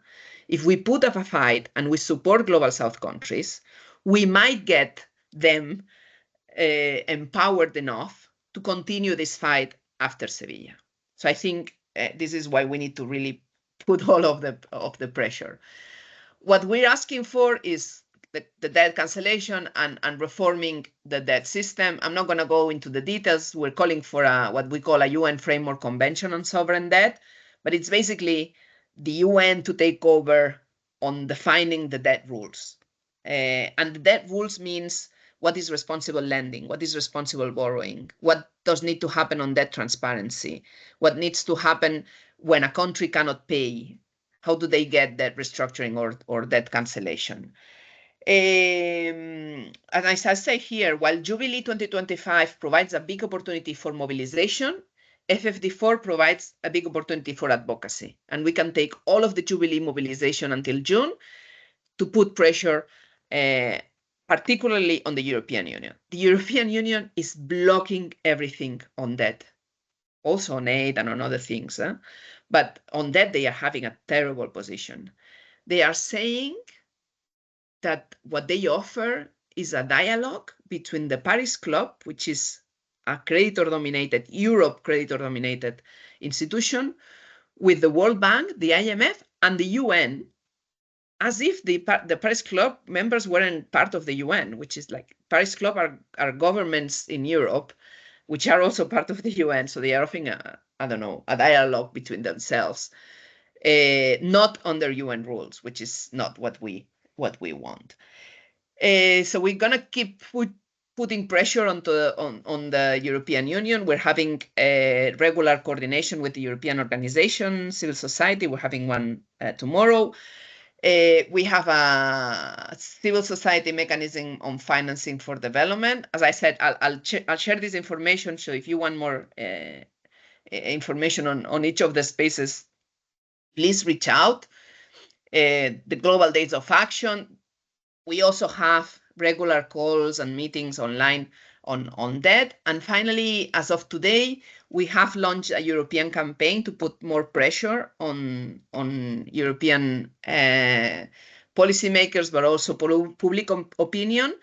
if we put up a fight and we support Global South countries, we might get them empowered enough to continue this fight after Sevilla. So I think this is why we need to really put all of the pressure. What we're asking for is the debt cancellation and reforming the debt system. I'm not going to go into the details. We're calling for what we call a UN Framework Convention on Sovereign Debt, but it's basically the UN to take over on defining the debt rules. And the debt rules means what is responsible lending, what is responsible borrowing, what does need to happen on debt transparency, what needs to happen when a country cannot pay, how do they get debt restructuring or debt cancellation. And as I say here, while Jubilee 2025 provides a big opportunity for mobilization, FFD4 provides a big opportunity for advocacy. And we can take all of the Jubilee mobilization until June to put pressure, particularly on the European Union. The European Union is blocking everything on debt, also on aid and on other things. But on debt, they are having a terrible position. They are saying that what they offer is a dialogue between the Paris Club, which is a creditor-dominated, Europe creditor-dominated institution, with the World Bank, the IMF, and the UN, as if the Paris Club members weren't part of the UN, which is like Paris Club are governments in Europe, which are also part of the UN. So they are offering a dialogue between themselves, not under UN rules, which is not what we want. So we're gonna keep putting pressure on the European Union. We're having a regular coordination with the European organization, civil society. We're having one tomorrow. We have a civil society mechanism on financing for development. As I said, I'll share this information. So if you want more information on each of the spaces, please reach out. The Global Days of Action. We also have regular calls and meetings online on debt. And finally, as of today, we have launched a European campaign to put more pressure on European policymakers, but also public opinion,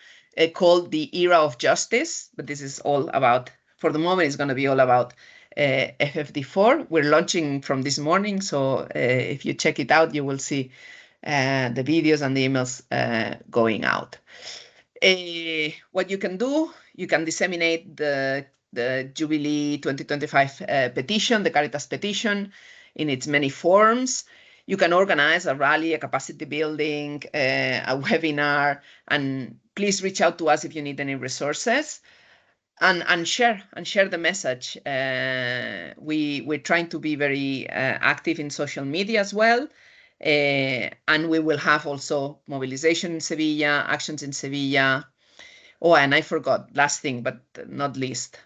called the Era of Justice. But this is all about, for the moment, it's going to be all about FFD4. We're launching from this morning. So if you check it out, you will see the videos and the emails going out. What you can do, you can disseminate the Jubilee 2025 petition, the Caritas petition, in its many forms. You can organize a rally, a capacity building, a webinar, and please reach out to us if you need any resources. And share the message. We're trying to be very active in social media as well. And we will have also mobilization in Sevilla, actions in Sevilla. Oh, and I forgot, last thing, but not least.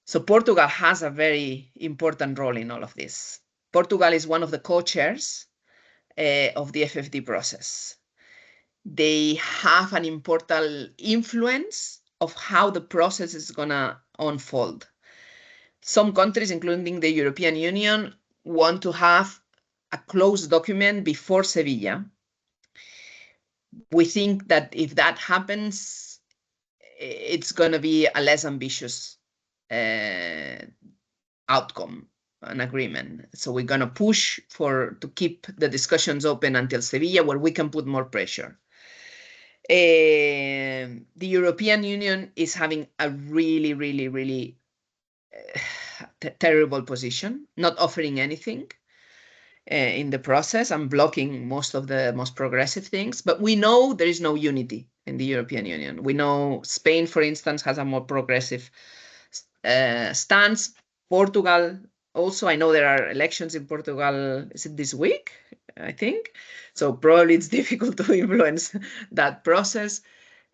So Portugal has a very important role in all of this. Portugal is one of the co-chairs of the FFD process. They have an important influence of how the process is gonna unfold. Some countries, including the European Union, want to have a closed document before Sevilla. We think that if that happens, it's going to be a less ambitious outcome, an agreement. So we're going to push to keep the discussions open until Sevilla, where we can put more pressure. The European Union is having a really, really, really terrible position, not offering anything in the process and blocking most of the most progressive things. But we know there is no unity in the European Union. We know Spain, for instance, has a more progressive stance. Portugal also, I know there are elections in Portugal, is it this week? I think. So probably it's difficult to influence that process,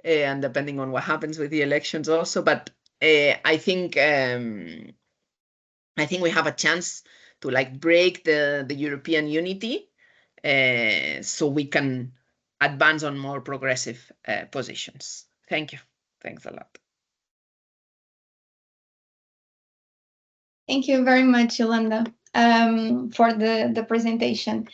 and depending on what happens with the elections also. But I think we have a chance to like break the European unity, so we can advance on more progressive positions. Thank you. Thanks a lot. Thank you very much, Iolanda, for the presentation.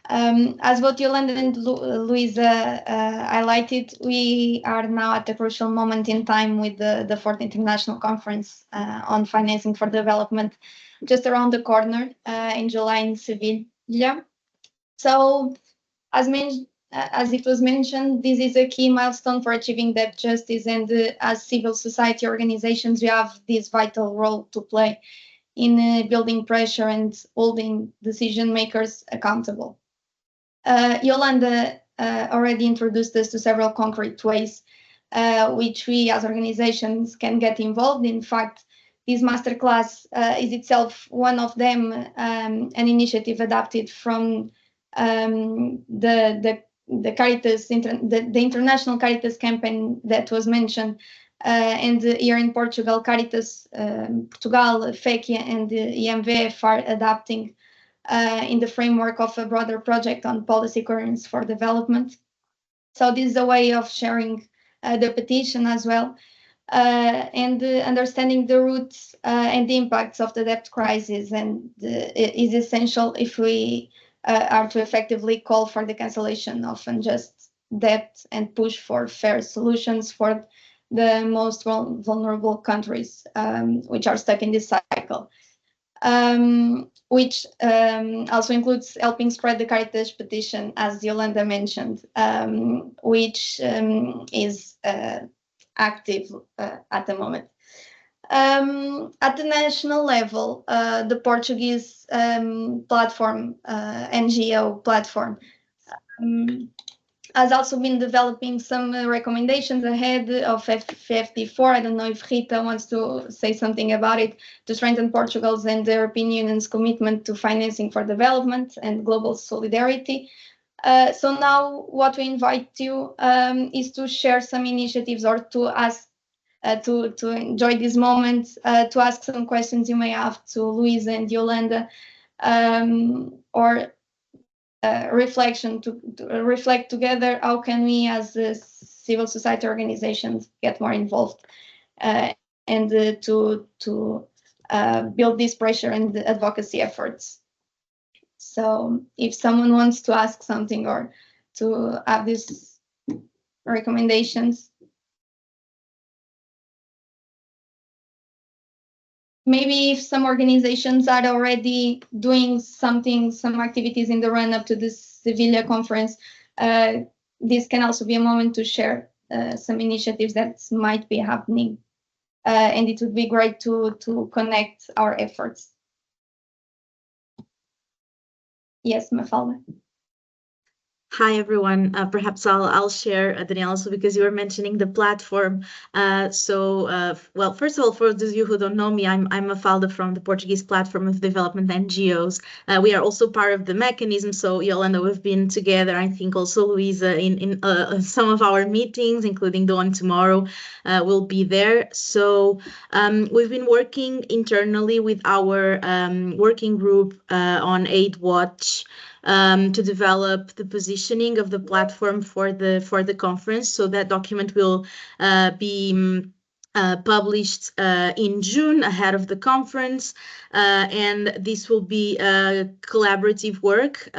As both Iolanda and Luisa highlighted, we are now at a crucial moment in time with the fourth international conference on financing for development just around the corner in July in Sevilla. So, as it was mentioned, this is a key milestone for achieving debt justice, and as civil society organizations, we have this vital role to play in building pressure and holding decision makers accountable. Iolanda already introduced us to several concrete ways which we as organizations can get involved. In fact, this masterclass is itself one of them, an initiative adapted from the Caritas, the international Caritas campaign that was mentioned. And here in Portugal, Caritas Portugal, FECIA, and the EMVF are adapting in the framework of a broader project on policy coherence for development. So this is a way of sharing the petition as well, and understanding the roots and the impacts of the debt crisis, and is essential if we are to effectively call for the cancellation of unjust debt and push for fair solutions for the most vulnerable countries, which are stuck in this cycle. Which also includes helping spread the Caritas petition, as Iolanda mentioned, which is active at the moment. At the national level, the Portuguese platform, NGO platform, has also been developing some recommendations ahead of FFD4. I don't know if Rita wants to say something about it, to strengthen Portugal's and the European Union's commitment to financing for development and global solidarity. So now what we invite you is to share some initiatives, or to ask, to enjoy this moment, to ask some questions you may have to Luisa and Iolanda, or reflection to reflect together how can we as civil society organizations get more involved and to build this pressure and advocacy efforts. So if someone wants to ask something or to have these recommendations. Maybe if some organizations are already doing something, some activities in the run-up to this Sevilla conference, this can also be a moment to share some initiatives that might be happening. And it would be great to connect our efforts. Yes, Mafalda. Hi, everyone. Perhaps I'll share, Daniela, also because you were mentioning the platform. Well, first of all, for those of you who don't know me, I'm Mafalda from the Portuguese Platform of Development NGOs. We are also part of the mechanism. So Iolanda, we've been together, I think also Luisa, in some of our meetings, including the one tomorrow, will be there. So we've been working internally with our working group on Aid Watch, to develop the positioning of the platform for the conference. So that document will be published in June ahead of the conference, and this will be a collaborative work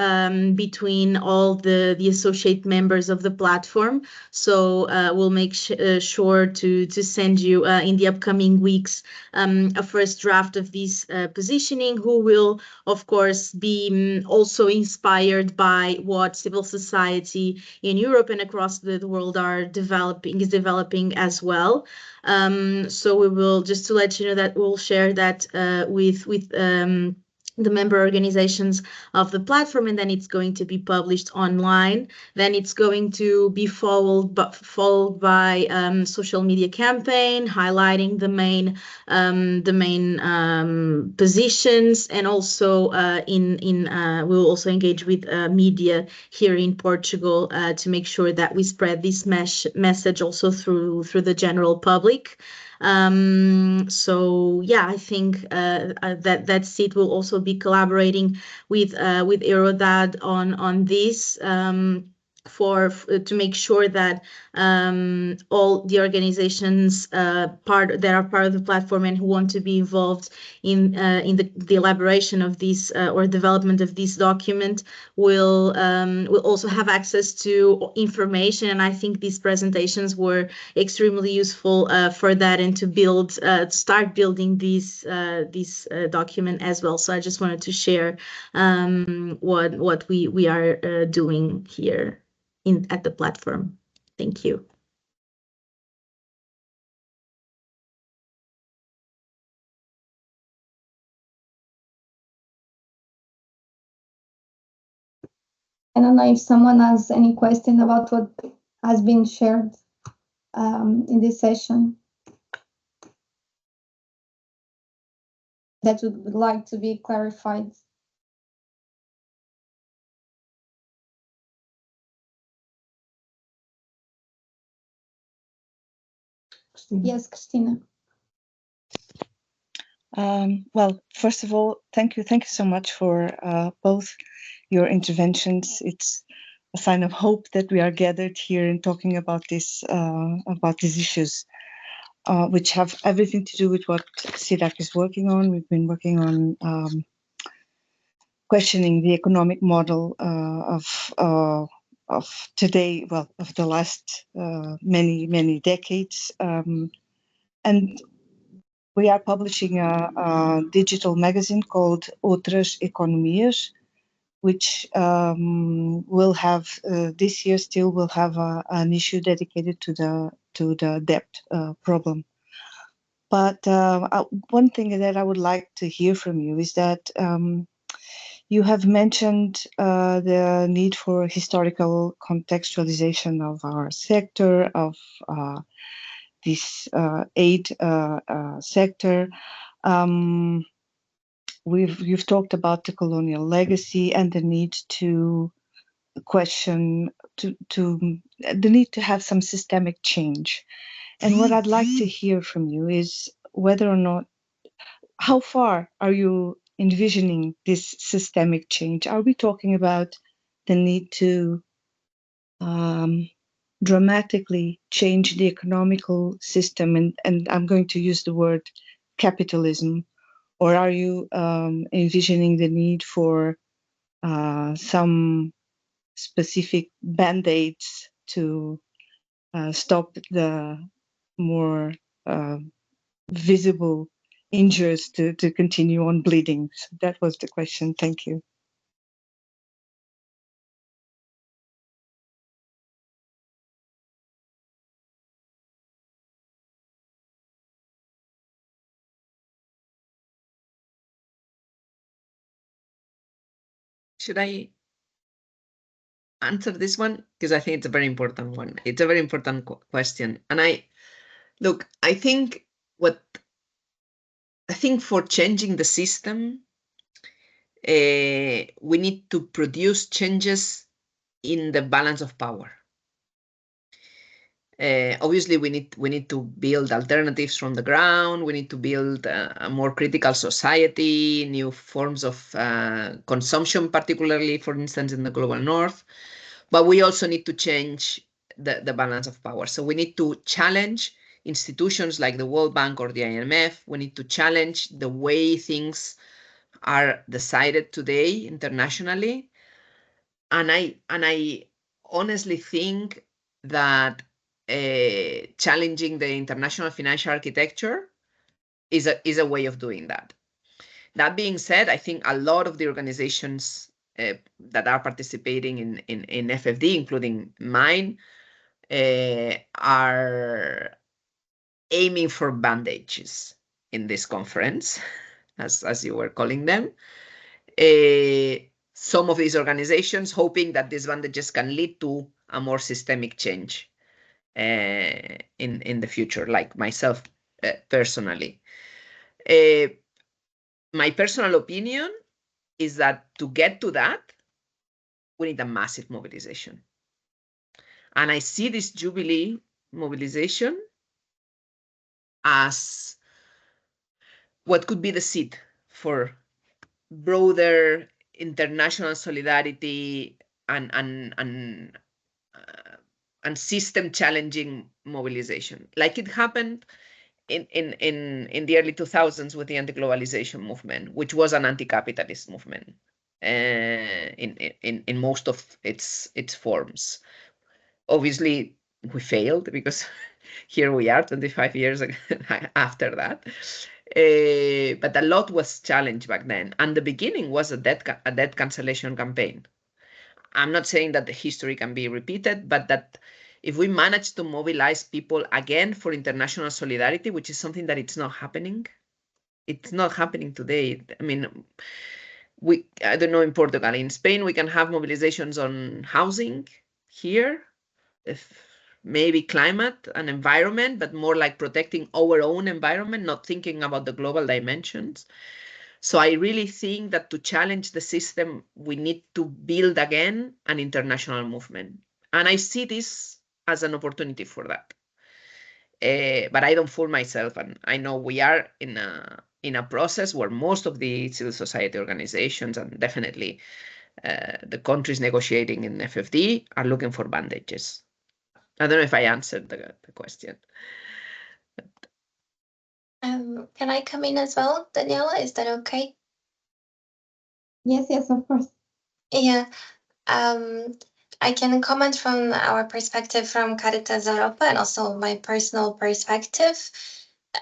between all the associate members of the platform. So we'll make sure to send you in the upcoming weeks a first draft of this positioning, who will of course be also inspired by what civil society in Europe and across the world is developing as well. So we will, just to let you know, that we'll share that with the member organizations of the platform, and then it's going to be published online. Then it's going to be followed by social media campaign highlighting the main positions, and also we'll also engage with media here in Portugal to make sure that we spread this message also through the general public. So yeah, I think that seat will also be collaborating with EURODAD on this, to make sure that all the organizations that are part of the platform and who want to be involved in the elaboration of this or development of this document will also have access to information. And I think these presentations were extremely useful for that, and to start building this document as well. So I just wanted to share what we are doing here at the platform. Thank you. I don't know if someone has any question about what has been shared in this session that would like to be clarified. Yes, Christina. Well, first of all, thank you so much for both your interventions. It's a sign of hope that we are gathered here and talking about these issues, which have everything to do with what CEDAC is working on. We've been working on questioning the economic model of today, well, of the last many decades, and we are publishing a digital magazine called Outras Economias, which will have this year still will have an issue dedicated to the debt problem. But one thing that I would like to hear from you is that you have mentioned the need for historical contextualization of our sector, of this aid sector. You've talked about the colonial legacy and the need to question, the need to have some systemic change. And what I'd like to hear from you is whether or not, how far are you envisioning this systemic change? Are we talking about the need to dramatically change the economical system, and I'm going to use the word capitalism, or are you envisioning the need for some specific band-aids to stop the more visible injuries to continue on bleeding? So that was the question. Thank you. Should I answer this one? Because I think it's a very important one. It's a very important question. And I think for changing the system, we need to produce changes in the balance of power. Obviously, we need to build alternatives from the ground. We need to build a more critical society, new forms of consumption, particularly, for instance, in the global north. But we also need to change the balance of power. So we need to challenge institutions like the World Bank or the IMF. We need to challenge the way things are decided today internationally. And I honestly think that challenging the international financial architecture is a way of doing that. That being said, I think a lot of the organizations that are participating in FFD, including mine, are aiming for bandages in this conference, as you were calling them. Some of these organizations hoping that these bandages can lead to a more systemic change in the future, like myself personally. My personal opinion is that to get to that, we need a massive mobilization. And I see this Jubilee mobilization as what could be the seed for broader international solidarity and system challenging mobilization, like it happened in the early 2000s with the anti-globalization movement, which was an anti-capitalist movement in most of its forms. Obviously, we failed because here we are 25 years after that. But a lot was challenged back then. And the beginning was a debt cancellation campaign. I'm not saying that the history can be repeated, but that if we manage to mobilize people again for international solidarity, which is something that it's not happening today. I mean, I don't know in Portugal. In Spain, we can have mobilizations on housing. Here, maybe climate and environment, but more like protecting our own environment, not thinking about the global dimensions. So I really think that to challenge the system, we need to build again an international movement. And I see this as an opportunity for that. But I don't fool myself. And I know we are in a process where most of the civil society organizations and definitely the countries negotiating in FFD are looking for bandages. I don't know if I answered the question. Can I come in as well, Daniela? Is that okay? Yes, of course. Yeah. I can comment from our perspective from Caritas Europa and also my personal perspective.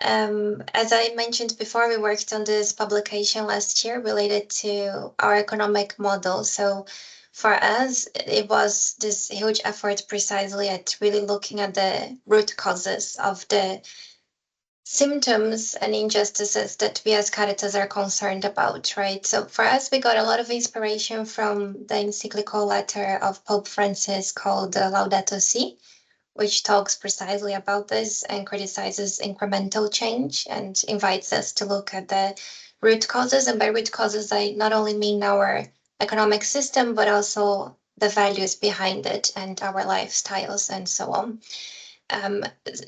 As I mentioned before, we worked on this publication last year related to our economic model. So for us, it was this huge effort precisely at really looking at the root causes of the symptoms and injustices that we as Caritas are concerned about, right? So for us, we got a lot of inspiration from the encyclical letter of Pope Francis called Laudato Si, which talks precisely about this and criticizes incremental change and invites us to look at the root causes. And by root causes, I not only mean our economic system, but also the values behind it and our lifestyles and so on.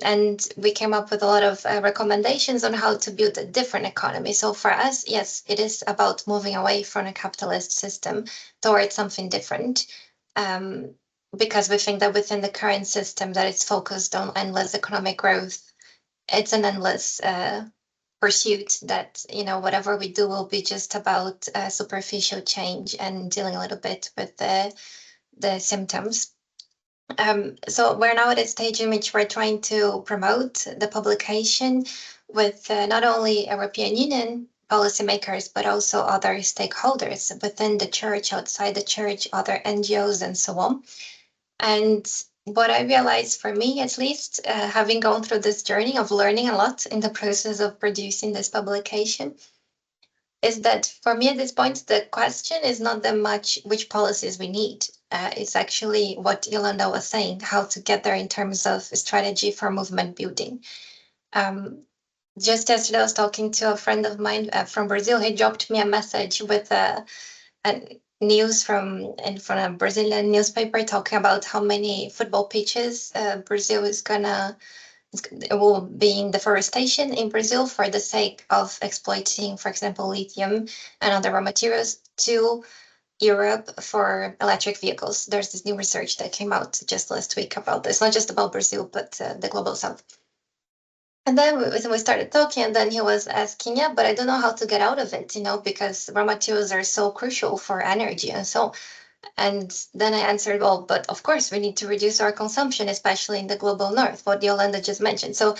And we came up with a lot of recommendations on how to build a different economy. So for us, yes, it is about moving away from a capitalist system towards something different. Because we think that within the current system that it's focused on endless economic growth, it's an endless pursuit that, whatever we do will be just about superficial change and dealing a little bit with the symptoms. So we're now at a stage in which we're trying to promote the publication with not only European Union policymakers, but also other stakeholders within the church, outside the church, other NGOs, and so on. And what I realized, for me at least, having gone through this journey of learning a lot in the process of producing this publication, is that for me at this point, the question is not that much which policies we need. It's actually what Iolanda was saying, how to get there in terms of strategy for movement building. Just yesterday, I was talking to a friend of mine from Brazil. He dropped me a message with a news from a Brazilian newspaper talking about how many football pitches Brazil is it will be in deforestation in Brazil for the sake of exploiting, for example, lithium and other raw materials to Europe for electric vehicles. There's this new research that came out just last week about this, not just about Brazil, but the global south. And then we started talking, and then he was asking, yeah, but I don't know how to get out of it, because raw materials are so crucial for energy and so. And then I answered, well, but of course we need to reduce our consumption, especially in the global north, what Iolanda just mentioned. So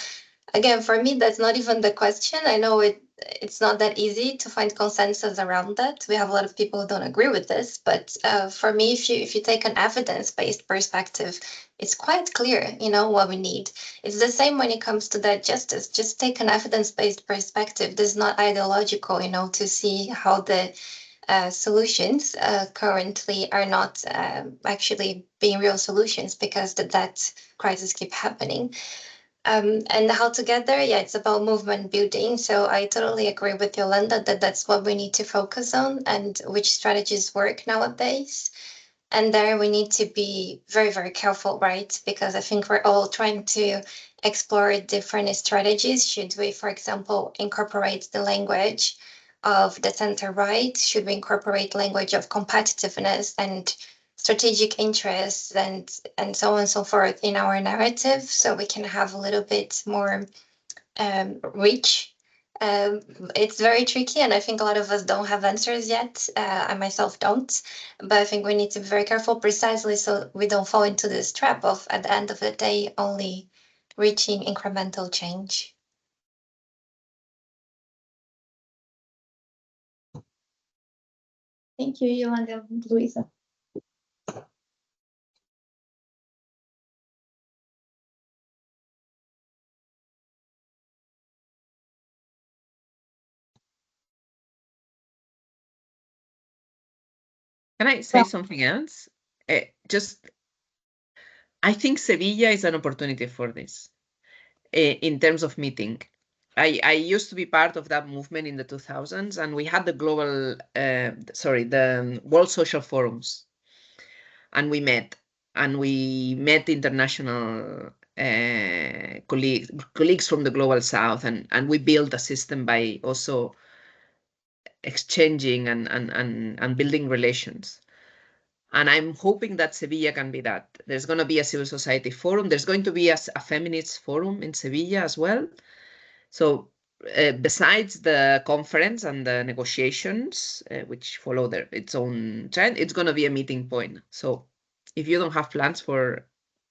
again, for me, that's not even the question. I know it's not that easy to find consensus around that. We have a lot of people who don't agree with this, but for me, if you take an evidence-based perspective, it's quite clear, what we need. It's the same when it comes to that justice. Just take an evidence-based perspective. This is not ideological, to see how the solutions currently are not actually being real solutions, because the debt crisis keep happening. And how to get there? Yeah, it's about movement building. So I totally agree with Iolanda that that's what we need to focus on and which strategies work nowadays. And there we need to be very, very careful, right? Because I think we're all trying to explore different strategies. Should we, for example, incorporate the language of the center right? Should we incorporate language of competitiveness and strategic interests and so on and so forth in our narrative, so we can have a little bit more reach? It's very tricky, and I think a lot of us don't have answers yet. I myself don't, but I think we need to be very careful precisely so we don't fall into this trap of, at the end of the day, only reaching incremental change. Thank you, Iolanda and Luisa. Can I say something else? I think Sevilla is an opportunity for this in terms of meeting. I used to be part of that movement in the 2000s, and we had the the World Social Forums, and we met international colleagues from the Global South, and we built a system by also exchanging and building relations. And I'm hoping that Sevilla can be that. There's going to be a civil society forum. There's going to be a feminist forum in Sevilla as well. So besides the conference and the negotiations, which follow its own trend, it's going to be a meeting point. So if you don't have plans for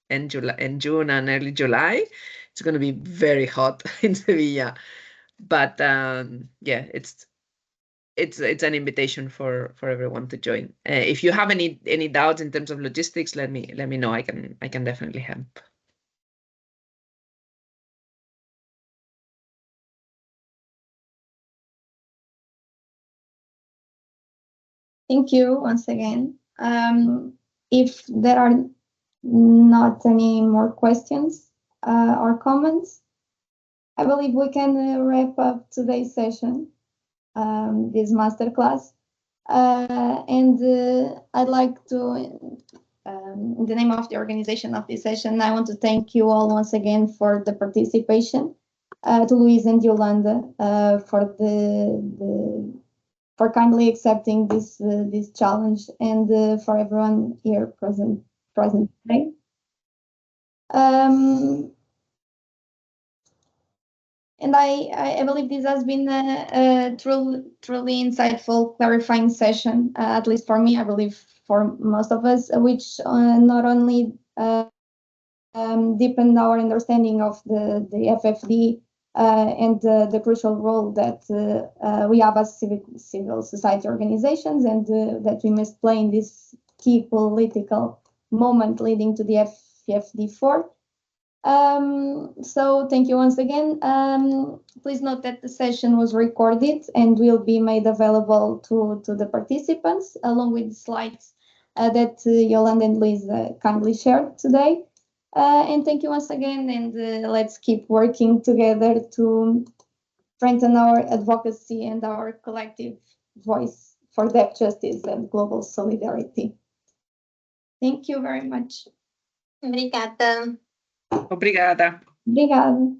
end June and early July, it's going to be very hot in Sevilla. But yeah, it's an invitation for everyone to join. If you have any doubts in terms of logistics, let me know. I can definitely help. Thank you once again. If there are not any more questions or comments, I believe we can wrap up today's session, this masterclass. And I'd like to, in the name of the organization of this session, I want to thank you all once again for the participation, to Luisa and Iolanda for kindly accepting this challenge, and for everyone here present today. And I believe this has been a truly insightful, clarifying session, at least for me, I believe for most of us, which not only deepened our understanding of the FFD and the crucial role that we have as civil society organizations, and that we must play in this key political moment leading to the FFD4. So thank you once again. Please note that the session was recorded and will be made available to the participants, along with the slides that Iolanda and Luisa kindly shared today. And thank you once again, and let's keep working together to strengthen our advocacy and our collective voice for debt justice and global solidarity. Thank you very much. Obrigada. Obrigada. Obrigada.